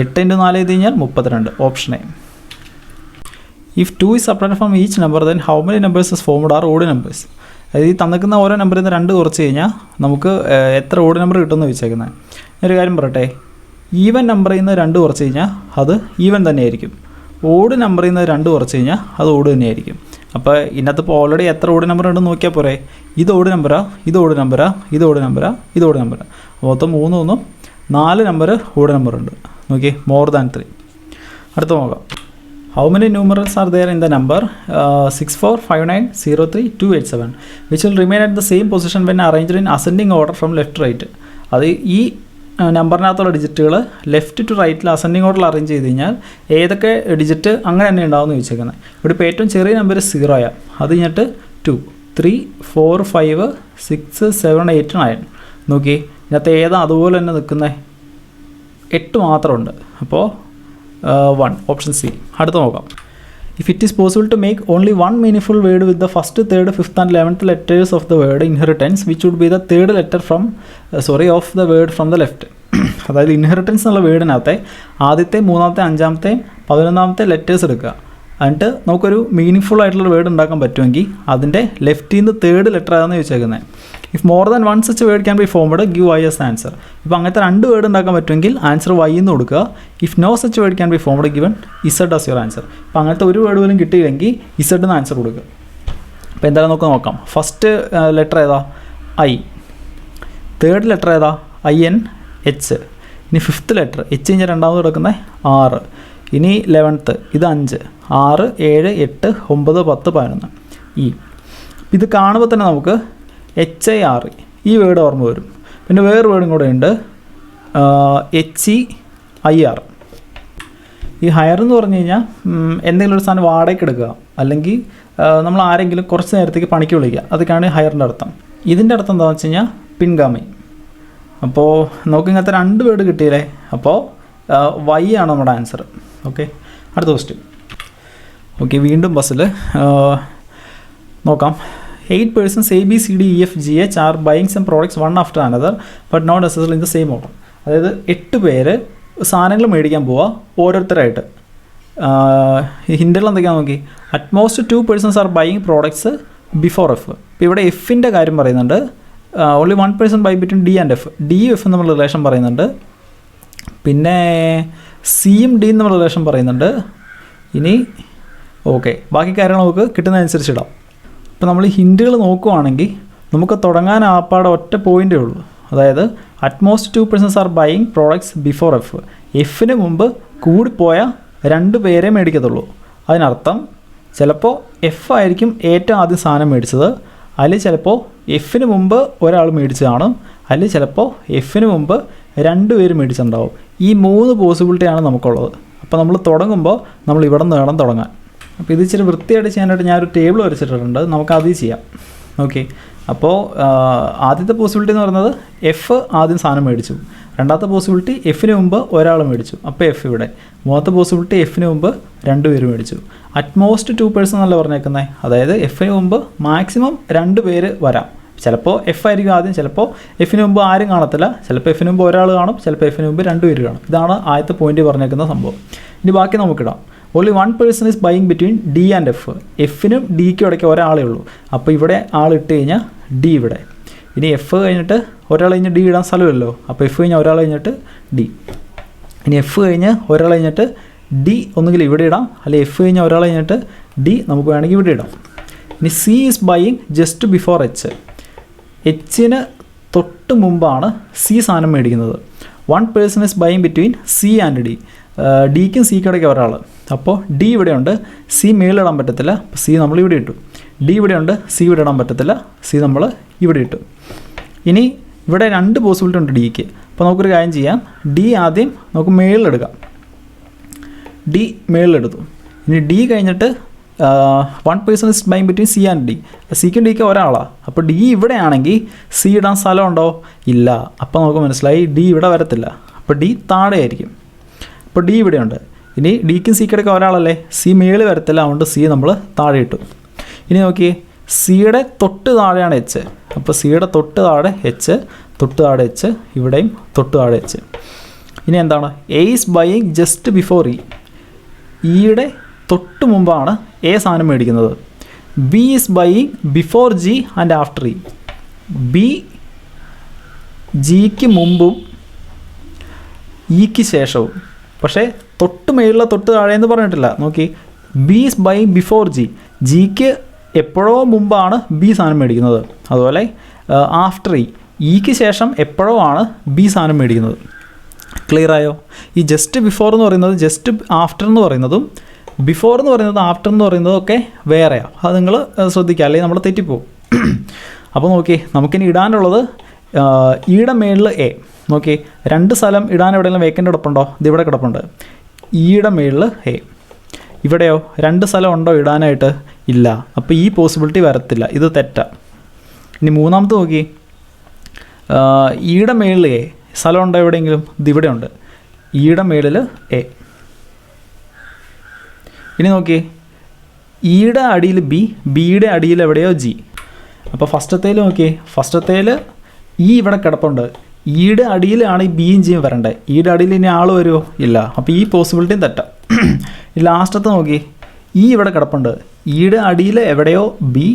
8 × 4 ചെയ്ത് കഴിഞ്ഞാൽ 32. Option A. If 2 is subtracted from each number, then how many numbers is formed are odd numbers? അതായത് ഈ തന്നിക്കുന്ന ഓരോ നമ്പറിൽ നിന്ന് 2 കുറച്ച് കഴിഞ്ഞാൽ നമുക്ക് എത്ര ഓഡ് നമ്പർ കിട്ടുമെന്ന് ചോദിച്ചേക്കുന്നത്. ഞാനൊരു കാര്യം പറയട്ടെ, ഈവൻ നമ്പറിൽ നിന്ന് 2 കുറച്ച് കഴിഞ്ഞാൽ അത് ഈവൻ തന്നെയായിരിക്കും. ഓഡ് നമ്പറിൽ നിന്ന് 2 കുറച്ച് കഴിഞ്ഞാൽ അത് ഓഡ് തന്നെയായിരിക്കും. അപ്പോൾ ഇതിനകത്ത് ഇപ്പോൾ ഓൾറെഡി എത്ര ഓഡ് നമ്പർ ഉണ്ടെന്ന് നോക്കിയാൽ പോരെ? ഇത് ഓഡ് നമ്പറാ, ഇത് ഓഡ് നമ്പറാ, ഇത് ഓഡ് നമ്പറാ, ഇത് ഓഡ് നമ്പറാ. മൊത്തം 3 4 നമ്പർ ഓഡ് നമ്പറുണ്ട്. നോക്കി, മോർ ദാൻ 3. അടുത്ത നോക്കാം. How many numerals are there in the number 6459032887 which will remain at the same position when arranged in ascending order from left to right? അത് ഈ നമ്പറിനകത്തുള്ള ഡിജിറ്റുകൾ left to റൈറ്റിൽ ascending ഓർഡറിൽ arrange ചെയ്ത് കഴിഞ്ഞാൽ ഏതൊക്കെ digit അങ്ങനെ തന്നെ ഉണ്ടാവുമെന്ന് ചോദിച്ചേക്കുന്നത്. ഇവിടെ ഇപ്പോൾ ഏറ്റവും ചെറിയ നമ്പർ 0 അത് കഴിഞ്ഞിട്ട് 2, 3, 4, 5, 6, 7, 8, 9. നോക്കി, ഇതിനകത്ത് ഏതാ അതുപോലെ തന്നെ നിൽക്കുന്നത്? 8 മാത്രമുണ്ട്. അപ്പോൾ 1. Option C. അടുത്ത് നോക്കാം. If it is possible to make only 1 meaningful word with the first, third, fifth and 11th letters of the word inheritance which would be the third letter of the word from the left. അതായത് inheritance എന്നുള്ള വേർഡിനകത്തെ ആദ്യത്തെ, മൂന്നാമത്തെ, അഞ്ചാമത്തെ, 11ാമത്തെ letters എടുക്കുക. എന്നിട്ട് നമുക്കൊരു meaning ആയിട്ടുള്ള വേർഡ് ഉണ്ടാക്കാൻ പറ്റുമെങ്കിൽ അതിൻ്റെ ലെഫ്റ്റിൽ നിന്ന് തേർഡ് ലെറ്റർ ആണെന്ന് ചോദിച്ചേക്കുന്നത്. If more than 1 such word can be formed, give y as answer. ഇപ്പോൾ അങ്ങനത്തെ 2 വേർഡ് ഉണ്ടാക്കാൻ പറ്റുമെങ്കിൽ ആൻസർ y എന്ന് കൊടുക്കുക. If no such word can be formed, given z as your answer. ഇപ്പോൾ അങ്ങനത്തെ ഒരു വേർഡ് പോലും കിട്ടിയില്ലെങ്കിൽ z എന്ന് ആൻസർ കൊടുക്കുക. അപ്പോൾ എന്തായാലും നോക്കാം. ഫസ്റ്റ് ലെറ്റർ ഏതാ? I. തേർഡ് ലെറ്റർ ഏതാ? INH. ഇനി ഫിഫ്ത്ത് ലെറ്റർ എച്ച് കഴിഞ്ഞാൽ രണ്ടാമത് കിടക്കുന്നത് 6. ഇനി 11th ഇത് 5. 6, 7, 8, 9, 10, 11 E. ഇത് കാണുമ്പോൾ തന്നെ നമുക്ക് HIR ഈ വേർഡ് ഓർമ്മ വരും. പിന്നെ വേറെ വേർഡും കൂടെ ഉണ്ട്, HEIR. ഈ ഹയർ എന്ന് പറഞ്ഞു കഴിഞ്ഞാൽ എന്തെങ്കിലും ഒരു സാധനം വാടകയ്ക്ക് എടുക്കുക, അല്ലെങ്കിൽ നമ്മൾ ആരെങ്കിലും കുറച്ച് നേരത്തേക്ക് പണിക്ക് വിളിക്കുക, അതൊക്കെയാണ് ഹയറിൻ്റെ അർത്ഥം. ഇതിൻ്റെ അർത്ഥം എന്താണെന്ന് വെച്ച് കഴിഞ്ഞാൽ പിൻഗാമി. അപ്പോൾ നമുക്ക് ഇങ്ങനത്തെ 2 വേർഡ് കിട്ടിയില്ലേ, അപ്പോൾ Y ആണ് നമ്മുടെ ആൻസർ. ഓക്കെ, അടുത്ത ക്വസ്റ്റ്യൻ. ഓക്കെ, വീണ്ടും ബസ്സിൽ നോക്കാം. 8 persons ABCDEFGH are buying some products one after another but not necessarily in the same order. അതായത് 8 പേര് സാധനങ്ങൾ മേടിക്കാൻ പോവുക ഓരോരുത്തരായിട്ട്. ഹിൻഡുകൾ എന്തൊക്കെയാണെന്ന് നോക്കി. Utmost 2 persons are buying products before F. ഇപ്പോൾ ഇവിടെ എഫിൻ്റെ കാര്യം പറയുന്നുണ്ട്. Only 1 person buy between D and F. ഡിയും എഫും നമ്മൾ റിലേഷൻ പറയുന്നുണ്ട്. പിന്നെ സിയും ഡിയും നമ്മൾ റിലേഷൻ പറയുന്നുണ്ട്. ഇനി ഓക്കെ, ബാക്കി കാര്യങ്ങൾ നമുക്ക് കിട്ടുന്നതനുസരിച്ച് ഇടാം. ഇപ്പോൾ നമ്മൾ ഹിൻഡുകൾ നോക്കുവാണെങ്കിൽ നമുക്ക് തുടങ്ങാൻ ആപ്പാടെ ഒറ്റ പോയിൻ്റേ ഉള്ളൂ. അതായത് utmost 2 persons are buying products before F. എഫിന് മുമ്പ് കൂടിപ്പോയ 2 പേരെ മേടിക്കത്തുള്ളൂ. അതിനർത്ഥം ചിലപ്പോൾ എഫ് ആയിരിക്കും ഏറ്റവും ആദ്യം സാധനം മേടിച്ചത്, അല്ലെങ്കിൽ ചിലപ്പോൾ എഫിന് മുമ്പ് ഒരാൾ മേടിച്ച് കാണും, അല്ലെങ്കിൽ ചിലപ്പോൾ എഫിന് മുമ്പ് 2 പേര് മേടിച്ചിട്ടുണ്ടാവും. ഈ 3 പോസിബിലിറ്റിയാണ് നമുക്കുള്ളത്. അപ്പോൾ നമ്മൾ തുടങ്ങുമ്പോൾ നമ്മൾ ഇവിടെ നിന്ന് വേണം തുടങ്ങാൻ. അപ്പോൾ ഇത് ഇച്ചിരി വൃത്തിയായിട്ട് ചെയ്യാനായിട്ട് ഞാനൊരു ടേബിൾ വരച്ചിട്ടുണ്ട്, നമുക്കത് ചെയ്യാം. ഓക്കെ, അപ്പോൾ ആദ്യത്തെ പോസിബിലിറ്റി എന്ന് പറയുന്നത് എഫ് ആദ്യം സാധനം മേടിച്ചു. രണ്ടാമത്തെ പോസിബിലിറ്റി എഫിന് മുമ്പ് ഒരാൾ മേടിച്ചു, അപ്പോൾ എഫ് ഇവിടെ. മൂന്നാമത്തെ പോസിബിലിറ്റി എഫിന് മുമ്പ് 2 പേര് മേടിച്ചു. അറ്റ്മോസ്റ്റ് 2 persons എന്നല്ല പറഞ്ഞേക്കുന്നത്. അതായത് എഫിന് മുമ്പ് മാക്സിമം 2 പേര് വരാം. ചിലപ്പോൾ എഫ് ആയിരിക്കും ആദ്യം, ചിലപ്പോൾ എഫിന് മുമ്പ് ആരും കാണത്തില്ല, ചിലപ്പോൾ എഫിന് മുമ്പ് ഒരാൾ കാണും, ചിലപ്പോൾ എഫിന് മുമ്പ് 2 പേര് കാണും. ഇതാണ് ആദ്യത്തെ പോയിന്റ് പറഞ്ഞേക്കുന്ന സംഭവം. ഇനി ബാക്കി നമുക്കിടാം. Only 1 person is buying between D and F. എഫിനും ഡിക്കും ഇടയ്ക്ക് ഒരാളേ ഉള്ളൂ. അപ്പോൾ ഇവിടെ ആൾ ഇട്ട് കഴിഞ്ഞാൽ ഡി ഇവിടെ. ഇനി എഫ് കഴിഞ്ഞിട്ട് ഒരാൾ കഴിഞ്ഞ് ഡി ഇടാൻ സ്ഥലമില്ലല്ലോ, അപ്പോൾ എഫ് കഴിഞ്ഞാൽ ഒരാൾ കഴിഞ്ഞിട്ട് ഡി. ഇനി എഫ് കഴിഞ്ഞ് ഒരാൾ കഴിഞ്ഞിട്ട് ഡി ഒന്നുകിൽ ഇവിടെ ഇടാം, അല്ലെങ്കിൽ എഫ് കഴിഞ്ഞാൽ ഒരാൾ കഴിഞ്ഞിട്ട് ഡി നമുക്ക് വേണമെങ്കിൽ ഇവിടെ ഇടാം. ഇനി C is buying just before H. എച്ചിന് തൊട്ട് മുമ്പാണ് സി സാധനം മേടിക്കുന്നത്. 1 person is buying between C and D. ഡിക്കും സിക്കും ഇടയ്ക്ക് ഒരാൾ. അപ്പോൾ ഡി ഇവിടെയുണ്ട്, സി മേളിലിടാൻ പറ്റത്തില്ല, അപ്പോൾ സി നമ്മൾ ഇവിടെ ഇട്ടു. ഡി ഇവിടെയുണ്ട്, സി ഇവിടെ ഇടാൻ പറ്റത്തില്ല, സി നമ്മൾ ഇവിടെ ഇട്ടു. ഇനി ഇവിടെ 2 പോസിബിലിറ്റി ഉണ്ട് ഡിക്ക്. അപ്പോൾ നമുക്കൊരു കാര്യം ചെയ്യാം, ഡി ആദ്യം നമുക്ക് മേളിലെടുക്കാം. ഡി മേളിലെടുത്തു. ഇനി ഡി കഴിഞ്ഞിട്ട് 1 person is buying between C and D. സിക്കും ഡിക്ക് ഒരാളാണ്. അപ്പോൾ ഡി ഇവിടെ ആണെങ്കിൽ സി ഇടാൻ സ്ഥലമുണ്ടോ? ഇല്ല. അപ്പോൾ നമുക്ക് മനസ്സിലായി ഡി ഇവിടെ വരത്തില്ല, അപ്പോൾ ഡി താഴെ ആയിരിക്കും. അപ്പോൾ ഡി ഇവിടെയുണ്ട്. ഇനി ഡിക്കും സിക്കിടയ്ക്ക് ഒരാളല്ലേ, സി മേളിൽ വരത്തില്ല, അതുകൊണ്ട് സി നമ്മൾ താഴെ ഇട്ടു. ഇനി നോക്കിയേ, സിയുടെ തൊട്ട് താഴെയാണ് എച്ച്. അപ്പോൾ സിയുടെ തൊട്ട് താഴെ എച്ച്, തൊട്ട് താഴെ എച്ച്, ഇവിടെയും തൊട്ട് താഴെ എച്ച്. ഇനി എന്താണ്? A is buying just before E. ഇയുടെ തൊട്ട് മുമ്പാണ് എ സാധനം മേടിക്കുന്നത്. B is buying before G and after E. B ജിക്ക് മുമ്പും ഇക്ക് ശേഷവും. പക്ഷേ തൊട്ട് മേളിലെ തൊട്ട് താഴെയെന്ന് പറഞ്ഞിട്ടില്ല. നോക്കി, B is buying before G. ജിക്ക് എപ്പോഴോ മുമ്പാണ് ബി സാധനം മേടിക്കുന്നത്. അതുപോലെ ആഫ്റ്റർ ഇക്ക് ശേഷം എപ്പോഴോ ആണ് ബി സാധനം മേടിക്കുന്നത്. ക്ലിയർ ആയോ? ഈ ജസ്റ്റ് ബിഫോർ എന്ന് പറയുന്നത് ജസ്റ്റ് ആഫ്റ്റർ എന്ന് പറയുന്നതും ബിഫോർ എന്ന് പറയുന്നത് ആഫ്റ്റർ എന്ന് പറയുന്നതും ഒക്കെ വേറെയാണ്. അത് നിങ്ങൾ ശ്രദ്ധിക്കുക, അല്ലെങ്കിൽ നമ്മൾ തെറ്റിപ്പോവും. അപ്പോൾ നോക്കി, നമുക്കിനി ഇടാനുള്ളത് ഈയുടെ മേളിൽ എ. നോക്കി, 2 സ്ഥലം ഇടാൻ എവിടെയെങ്കിലും വേക്കൻ്റ് കിടപ്പുണ്ടോ? ഇതിവിടെ കിടപ്പുണ്ട്. ഈയുടെ മേളിൽ എ. ഇവിടെയോ 2 സ്ഥലം ഉണ്ടോ ഇടാനായിട്ട്? ഇല്ല. അപ്പോൾ ഈ പോസിബിലിറ്റി വരത്തില്ല, ഇത് തെറ്റാ. ഇനി മൂന്നാമത്തെ നോക്കി, ഈയുടെ മേളിൽ എ സ്ഥലം ഉണ്ടോ എവിടെയെങ്കിലും? ഇതിവിടെ ഉണ്ട്. ഈയുടെ മേളിൽ എ. ഇനി നോക്കി, ഈയുടെ അടിയിൽ ബി, ബിയുടെ അടിയിൽ എവിടെയോ ജി. അപ്പോൾ ഫസ്റ്റത്തേൽ നോക്കി, ഫസ്റ്റത്തേൽ ഈ ഇവിടെ കിടപ്പുണ്ട്. ഈയുടെ അടിയിലാണ് ഈ ബിയും ജിയും വരണ്ടേ. ഈയുടെ അടിയിൽ ഇനി ആൾ വരുമോ? ഇല്ല. അപ്പോൾ ഈ പോസിബിലിറ്റിയും തെറ്റാം. ലാസ്റ്റത്തെ നോക്കി, ഈ ഇവിടെ കിടപ്പുണ്ട്. ഈയുടെ അടിയിൽ എവിടെയോ ബി,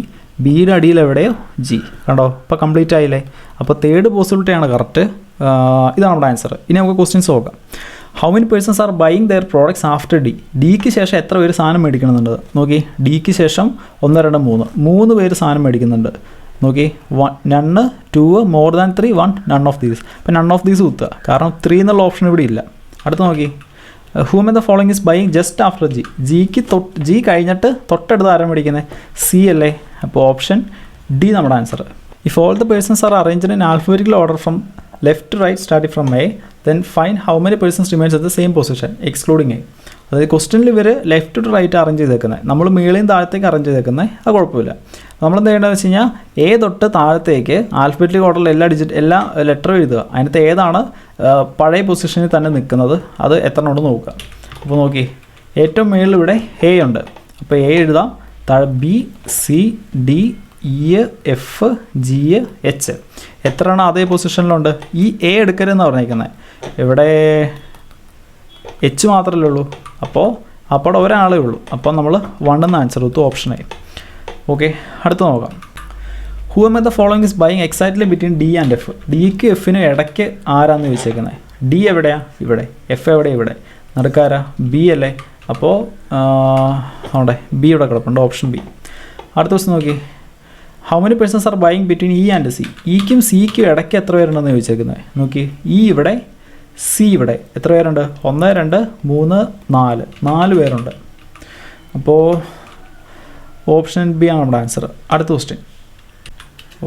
ബിയുടെ അടിയിൽ എവിടെയോ ജി. കണ്ടോ? അപ്പോൾ കംപ്ലീറ്റ് ആയില്ലേ? അപ്പോൾ തേർഡ് പോസിബിലിറ്റിയാണ് കറക്റ്റ്. ഇതാണ് നമ്മുടെ ആൻസർ. ഇനി നമുക്ക് ക്വസ്റ്റ്യൻസ് നോക്കാം. How many persons are buying their products after D. ഡിക്ക് ശേഷം എത്ര പേര് സാധനം മേടിക്കണമെന്നുണ്ട്? നോക്കി, ഡിക്ക് ശേഷം 1, 2, 3 പേര് സാധനം മേടിക്കുന്നുണ്ട്. നോക്കി none 2 more than 3 1 none of these. അപ്പോൾ നൺ ഓഫ് ദീസ് കുത്തുക, കാരണം 3 എന്നുള്ള ഓപ്ഷൻ ഇവിടെ ഇല്ല. അടുത്ത് നോക്കി whom in the following is buying just after G. G കഴിഞ്ഞിട്ട് തൊട്ടടുത്ത് ആരാണ് മേടിക്കുന്നത്? സി അല്ലേ? അപ്പോൾ ഓപ്ഷൻ ഡി നമ്മുടെ answer. If all the persons are arranged in alphabetical order from left to right starting from A, then find how many persons remains at the same position excluding A. അതായത് ക്വസ്റ്റനിൽ ഇവർ left to right arrange ചെയ്തേക്കുന്നത്, നമ്മൾ മുകളിൽ താഴത്തേക്ക് arrange ചെയ്തേക്കുന്നത്, അത് കുഴപ്പമില്ല. നമ്മളെന്ത് ചെയ്യേണ്ടതെന്ന് വെച്ച് കഴിഞ്ഞാൽ എ തൊട്ട് താഴത്തേക്ക് ആൽഫബറ്റിക് ഓർഡറിൽ എല്ലാ ലെറ്ററും എഴുതുക. അതിനകത്ത് ഏതാണ് പഴയ പൊസിഷനിൽ തന്നെ നിൽക്കുന്നത് അത് എത്ര ഉണ്ടെന്ന് നോക്കുക. അപ്പോൾ നോക്കി ഏറ്റവും മുകളിൽ ഇവിടെ എ ഉണ്ട്, അപ്പോൾ എ എഴുതാം. താഴെ B, C, D, E, F, G, H എത്രയാണ് അതേ പൊസിഷനിലുണ്ട്? ഈ എ എടുക്കരുതെന്ന് പറഞ്ഞേക്കുന്നത്. ഇവിടെ എച്ച് മാത്രമല്ലേ ഉള്ളൂ, അപ്പോൾ ഒരാളേ ഉള്ളൂ. അപ്പോൾ നമ്മൾ 1 എന്ന് ആൻസർ കൊടുത്തു, ഓപ്ഷൻ ആയി. ഓക്കെ, അടുത്ത് നോക്കാം. Who am the following is buying exactly between D and F. ഡിക്ക് എഫിനും ഇടയ്ക്ക് ആരാന്ന് ചോദിച്ചേക്കുന്നത്? ഡി എവിടെയാണ്? ഇവിടെ. എഫ് എവിടെ? ഇവിടെ. നടുക്കാരാ? ബി അല്ലേ? അപ്പോൾ അവിടെ ബി ഇവിടെ കിടപ്പുണ്ട്, ഓപ്ഷൻ ബി. അടുത്ത ദിവസം നോക്കി how many persons are buying between E and C. ഇക്കും സിക്കും ഇടയ്ക്ക് എത്ര പേരുണ്ടെന്ന് ചോദിച്ചേക്കുന്നത്? നോക്കി ഇ ഇവിടെ, സി ഇവിടെ. എത്ര പേരുണ്ട്? 1 2 3 4 4 പേരുണ്ട്. അപ്പോൾ ഓപ്ഷൻ ബി ആണ് നമ്മുടെ ആൻസർ. അടുത്ത question.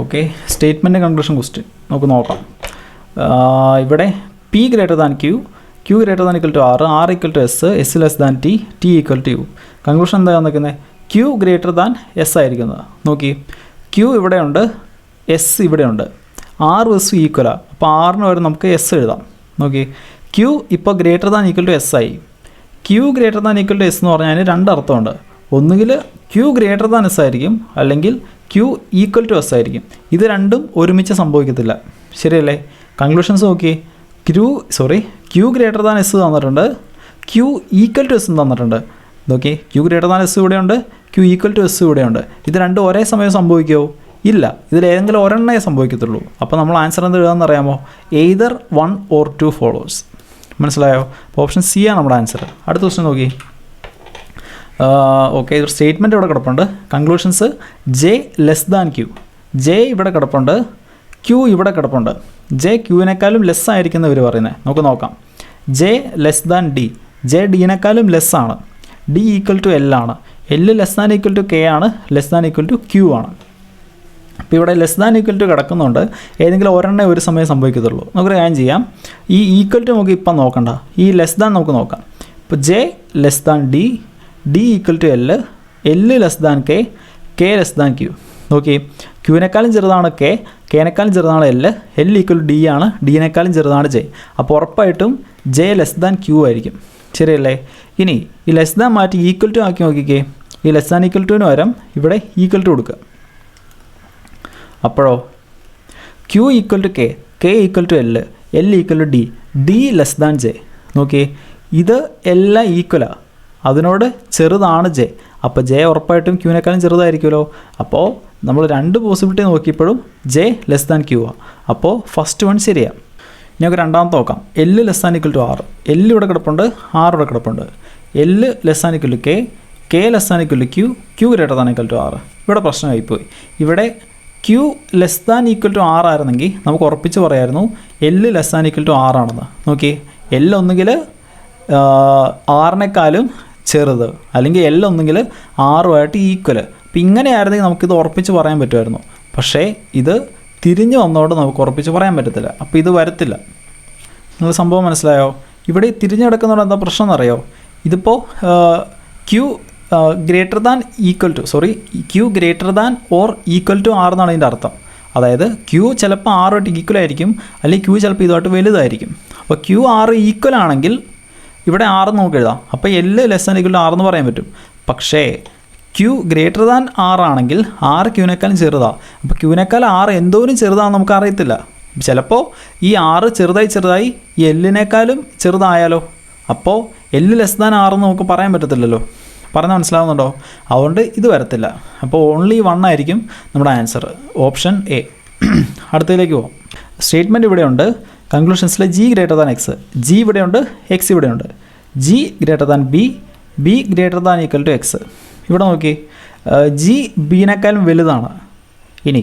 Okay, statement conclusion question നമുക്ക് നോക്കാം. ഇവിടെ P greater than Q, Q greater than equal to R, R equal to S, S less than T, T equal to U. Conclusion എന്താണെന്ന് നിൽക്കുന്നത്? Q greater than S ആയിരിക്കുന്നത്. നോക്കി Q ഇവിടെയുണ്ട്, S ഇവിടെയുണ്ട്, R S ഈക്വലാണ്. അപ്പോൾ ആറിന് വരെ നമുക്ക് എസ് എഴുതാം. നോക്കി ക്യൂ ഇപ്പോൾ greater than equal to S ആയി. Q greater than equal to S എന്ന് പറഞ്ഞാൽ അതിന് 2 അർത്ഥമുണ്ട്. ഒന്നുകിൽ ക്യൂ ഗ്രേറ്റർ ദാൻ എസ് ആയിരിക്കും, അല്ലെങ്കിൽ ക്യൂ ഈക്വൽ ടു എസ് ആയിരിക്കും. ഇത് രണ്ടും ഒരുമിച്ച് സംഭവിക്കത്തില്ല, ശരിയല്ലേ? കൺക്ലൂഷൻസ് നോക്കി ക്യൂ ഗ്രേറ്റർ ദാൻ എസ് തന്നിട്ടുണ്ട്, ക്യൂ ഈക്വൽ ടു എസ് തന്നിട്ടുണ്ട്. നോക്കി ക്യൂ ഗ്രേറ്റർ ദാൻ എസ് ഇവിടെയുണ്ട്, ക്യൂ ഈക്വൽ ടു എസ് ഇവിടെയുണ്ട്. ഇത് രണ്ടും ഒരേ സമയം സംഭവിക്കുമോ? ഇല്ല, ഇതിലേതെങ്കിലും ഒരെണ്ണേ സംഭവിക്കത്തുള്ളൂ. അപ്പോൾ നമ്മൾ ആൻസർ എന്ത് എഴുതാമെന്ന് അറിയാമോ? Either 1 or 2 followers. മനസ്സിലായോ? അപ്പോൾ ഓപ്ഷൻ സി ആണ് നമ്മുടെ ആൻസർ. അടുത്ത ക്വസ്റ്റ്യൻ നോക്കി. ഓക്കെ, ഇതൊരു സ്റ്റേറ്റ്മെൻറ്റ് ഇവിടെ കിടപ്പുണ്ട്. Conclusions J less than Q. J ഇവിടെ കിടപ്പുണ്ട്, ക്യൂ ഇവിടെ കിടപ്പുണ്ട്. ജെ ക്യൂവിനേക്കാളും ലെസ് ആയിരിക്കുന്ന ഇവർ പറയുന്നത്. നമുക്ക് നോക്കാം. J less than D. J ഡിനേക്കാളും ലെസ് ആണ്. ഡി ഈക്വൽ ടു എൽ ആണ്. L less than equal to K ആണ്, less than equal to Q ആണ്. അപ്പോൾ ഇവിടെ ലെസ് ദാൻ ഈക്വൽ ടു കിടക്കുന്നുണ്ട്. ഏതെങ്കിലും ഒരെണ്ണേ ഒരു സമയം സംഭവിക്കത്തുള്ളൂ. നമുക്കൊരു കാര്യം ചെയ്യാം. ഈ ഈക്വൽ ടു നമുക്ക് ഇപ്പം നോക്കണ്ട, ഈ ലെസ് ദാൻ നമുക്ക് നോക്കാം. ഇപ്പോൾ J less than D, D equal to L, L less than K, K less than Q. നോക്കി ക്യൂവിനേക്കാളും ചെറുതാണ് കെ, കെനേക്കാളും ചെറുതാണ് L, L equal to D ആണ്, ഡിനേക്കാളും ചെറുതാണ് ജെ. അപ്പോൾ ഉറപ്പായിട്ടും ജെ ലെസ് ദാൻ ക്യൂ ആയിരിക്കും, ശരിയല്ലേ? ഇനി ഈ ലെസ് ദാൻ മാറ്റി ഈക്വൽ ടു ആക്കി നോക്കിക്കേ. ഈ ലെസ് ദാൻ ഈക്വൽ ടുവിന് പകരം ഇവിടെ ഈക്വൽ ടു കൊടുക്കുക. അപ്പോഴോ Q equal to K, K equal to L, L equal to D, D less than J. നോക്കിയേ ഇത് എല്ലാം ഈക്വലാണ്, അതിനോട് ചെറുതാണ് ജെ. അപ്പോൾ ജെ ഉറപ്പായിട്ടും ക്യൂവിനേക്കാളും ചെറുതായിരിക്കുമല്ലോ. അപ്പോൾ നമ്മൾ 2 പോസിബിലിറ്റി നോക്കിയപ്പോഴും ജെ ലെസ് ദാൻ ക്യൂ ആണ്. അപ്പോൾ ഫസ്റ്റ് വൺ ശരിയാണ്. ഇനി നമുക്ക് രണ്ടാമത്തെ നോക്കാം. L less than equal to R. L ഇവിടെ കിടപ്പുണ്ട്, ആർ ഇവിടെ കിടപ്പുണ്ട്. L less than equal to K, K less than equal to Q, Q greater than equal to R. ഇവിടെ പ്രശ്നമായിപ്പോയി. ഇവിടെ Q less than equal to R ആയിരുന്നെങ്കിൽ നമുക്ക് ഉറപ്പിച്ച് പറയായിരുന്നു L less than equal to R ആണെന്ന്. നോക്കി എൽ ഒന്നുകിൽ ആറിനേക്കാളും ചെറുത്, അല്ലെങ്കിൽ എൽ ഒന്നുകിൽ ആറുമായിട്ട് ഈക്വൽ. അപ്പം ഇങ്ങനെയായിരുന്നെങ്കിൽ നമുക്കിത് ഉറപ്പിച്ച് പറയാൻ പറ്റുമായിരുന്നു. പക്ഷേ ഇത് തിരിഞ്ഞു വന്നതുകൊണ്ട് നമുക്ക് ഉറപ്പിച്ച് പറയാൻ പറ്റത്തില്ല. അപ്പോൾ ഇത് വരത്തില്ല. നിങ്ങൾ സംഭവം മനസ്സിലായോ? ഇവിടെ തിരിഞ്ഞു കിടക്കുന്നതുകൊണ്ട് എന്താ പ്രശ്നം എന്നറിയോ? ഇതിപ്പോൾ Q greater than equal to Q greater than or equal to R എന്നാണ് ഇതിൻ്റെ അർത്ഥം. അതായത് ക്യൂ ചിലപ്പോൾ ആറുമായിട്ട് ഈക്വൽ ആയിരിക്കും, അല്ലെങ്കിൽ ക്യൂ ചിലപ്പോൾ ഇതുമായിട്ട് വലുതായിരിക്കും. അപ്പോൾ ക്യൂ ആറ് ഈക്വൽ ആണെങ്കിൽ ഇവിടെ 6 നമുക്ക് എഴുതാം. അപ്പോൾ L less than equal to 6 എന്ന് പറയാൻ പറ്റും. പക്ഷേ ക്യൂ ഗ്രേറ്റർ ദാൻ 6 ആണെങ്കിൽ 6 ക്യൂവിനേക്കാളും ചെറുതാണ്. അപ്പോൾ ക്യൂവിനേക്കാൾ 6 എന്തോരം ചെറുതാണെന്ന് നമുക്ക് അറിയത്തില്ല. ചിലപ്പോൾ ഈ 6 ചെറുതായി ഈ എല്ലിനേക്കാളും ചെറുതായാലോ. അപ്പോൾ എൽ ലെസ് ദാൻ 6 എന്ന് നമുക്ക് പറയാൻ പറ്റത്തില്ലല്ലോ. പറഞ്ഞാൽ മനസ്സിലാവുന്നുണ്ടോ? അതുകൊണ്ട് ഇത് വരത്തില്ല. അപ്പോൾ ഓൺലി 1 ആയിരിക്കും നമ്മുടെ ആൻസർ, ഓപ്ഷൻ എ. അടുത്തതിലേക്ക് പോകാം. സ്റ്റേറ്റ്മെൻറ്റ് ഇവിടെയുണ്ട്. കൺക്ലൂഷൻസിൽ G greater than X. G ഇവിടെയുണ്ട്, എക്സ് ഇവിടെയുണ്ട്. G greater than B, B greater than equal to X. ഇവിടെ നോക്കി ജി ബിനേക്കാളും വലുതാണ്. ഇനി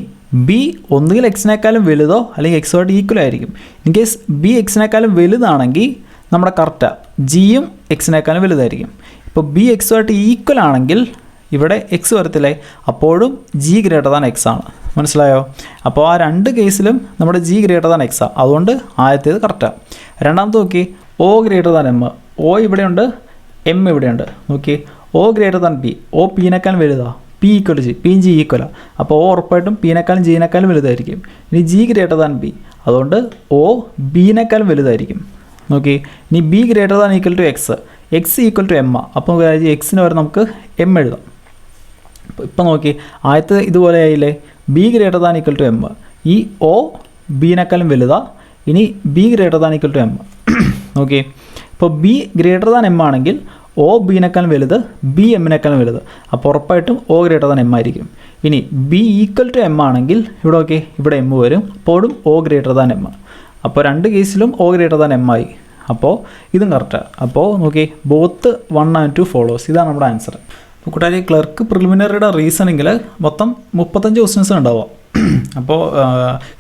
ബി ഒന്നുകിൽ എക്സിനേക്കാളും വലുതോ അല്ലെങ്കിൽ എക്സുമായിട്ട് ഈക്വൽ ആയിരിക്കും. ഇൻ കേസ് ബി എക്സിനേക്കാളും വലുതാണെങ്കിൽ നമ്മുടെ കറക്റ്റാണ്, ജിയും എക്സിനേക്കാളും വലുതായിരിക്കും. ഇപ്പോൾ ബി എക്സുമായിട്ട് ഈക്വൽ ആണെങ്കിൽ ഇവിടെ എക്സ് വരത്തില്ലേ, അപ്പോഴും ജി ഗ്രേറ്റർ ദാൻ എക്സ് ആണ്. മനസ്സിലായോ? അപ്പോൾ ആ രണ്ട് കേസിലും നമ്മുടെ ജി ഗ്രേറ്റർ ദാൻ എക്സ് ആണ്. അതുകൊണ്ട് ആദ്യത്തേത് കറക്റ്റാണ്. രണ്ടാമത്തെ നോക്കി, O greater than M. O ഇവിടെയുണ്ട്, എം ഇവിടെയുണ്ട്. നോക്കി, O greater than P. O പിനേക്കാളും വലുതാണ്, പി ഈക്വൽ ജി, പിയും ജി ഈക്വലാണ്. അപ്പോൾ ഒ ഉറപ്പായിട്ടും പിനേക്കാളും ജിനേക്കാളും വലുതായിരിക്കും. ഇനി ജി ഗ്രേറ്റർ ദാൻ ബി, അതുകൊണ്ട് ഒ ബിനേക്കാളും വലുതായിരിക്കും. നോക്കി, ഇനി B greater than equal to X, X equal to M. അപ്പോൾ എക്സിന് വരെ നമുക്ക് എം എഴുതാം. ഇപ്പം നോക്കി, ആദ്യത്തെ ഇതുപോലെ ആയില്ലേ, B greater than equal to M. ഈ ഒ ബിനേക്കാളും വലുതാണ്. ഇനി B greater than equal to M. നോക്കി, ഇപ്പോൾ ബി ഗ്രേറ്റർ ദാൻ എം ആണെങ്കിൽ ഒ ബിനേക്കാളും വലുത്, ബി എമ്മിനേക്കാളും വലുത്. അപ്പോൾ ഉറപ്പായിട്ടും ഒ ഗ്രേറ്റർ ദാൻ എം ആയിരിക്കും. ഇനി ബി ഈക്വൽ ടു എം ആണെങ്കിൽ ഇവിടെ ഓക്കെ, ഇവിടെ എം വരും, അപ്പോഴും ഒ ഗ്രേറ്റർ ദാൻ എം. അപ്പോൾ രണ്ട് കേസിലും ഒ ഗ്രേറ്റർ ദാൻ എം ആയി. അപ്പോൾ ഇതും കറക്റ്റാണ്. അപ്പോൾ നോക്കി, ബോത്ത് 1 and 2 ഫോളോസ്. ഇതാണ് നമ്മുടെ ആൻസർ. അപ്പോൾ കൂട്ടുകാരി, ക്ലർക്ക് പ്രിലിമിനറിയുടെ റീസണിങ്ങിൽ മൊത്തം 35 ക്വസ്റ്റ്യൻസ് ഉണ്ടാവുക. അപ്പോൾ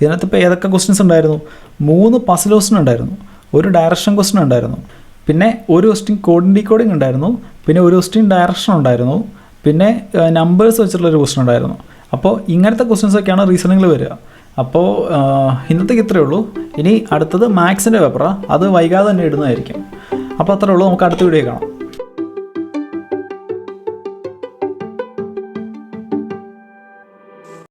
ഇതിനകത്ത് ഇപ്പോൾ ഏതൊക്കെ ക്വസ്റ്റ്യൻസ് ഉണ്ടായിരുന്നു? 3 പസിൽ ക്വസ്റ്റ്യൻ ഉണ്ടായിരുന്നു, ഒരു ഡയറക്ഷൻ ക്വസ്റ്റ്യൻ ഉണ്ടായിരുന്നു, പിന്നെ ഒരു ക്വസ്റ്റ്യൻ കോഡിംഗ് ഡീകോഡിംഗ് ഉണ്ടായിരുന്നു, പിന്നെ ഒരു ക്വസ്റ്റ്യൻ ഡയറക്ഷൻ ഉണ്ടായിരുന്നു, പിന്നെ നമ്പേഴ്സ് വെച്ചിട്ടുള്ളൊരു ക്വസ്റ്റ്യൻ ഉണ്ടായിരുന്നു. അപ്പോൾ ഇങ്ങനത്തെ ക്വസ്റ്റ്യൻസൊക്കെയാണ് റീസണിങ്ങിൽ വരിക. അപ്പോൾ ഇന്നത്തേക്ക് ഇത്രയേ ഉള്ളൂ. ഇനി അടുത്തത് മാത്സിൻ്റെ പേപ്പറാണ്, അത് വൈകാതെ തന്നെ ഇടുന്നതായിരിക്കും. അപ്പോൾ അത്രയേ ഉള്ളൂ. നമുക്ക് അടുത്ത വീഡിയോ കാണാം.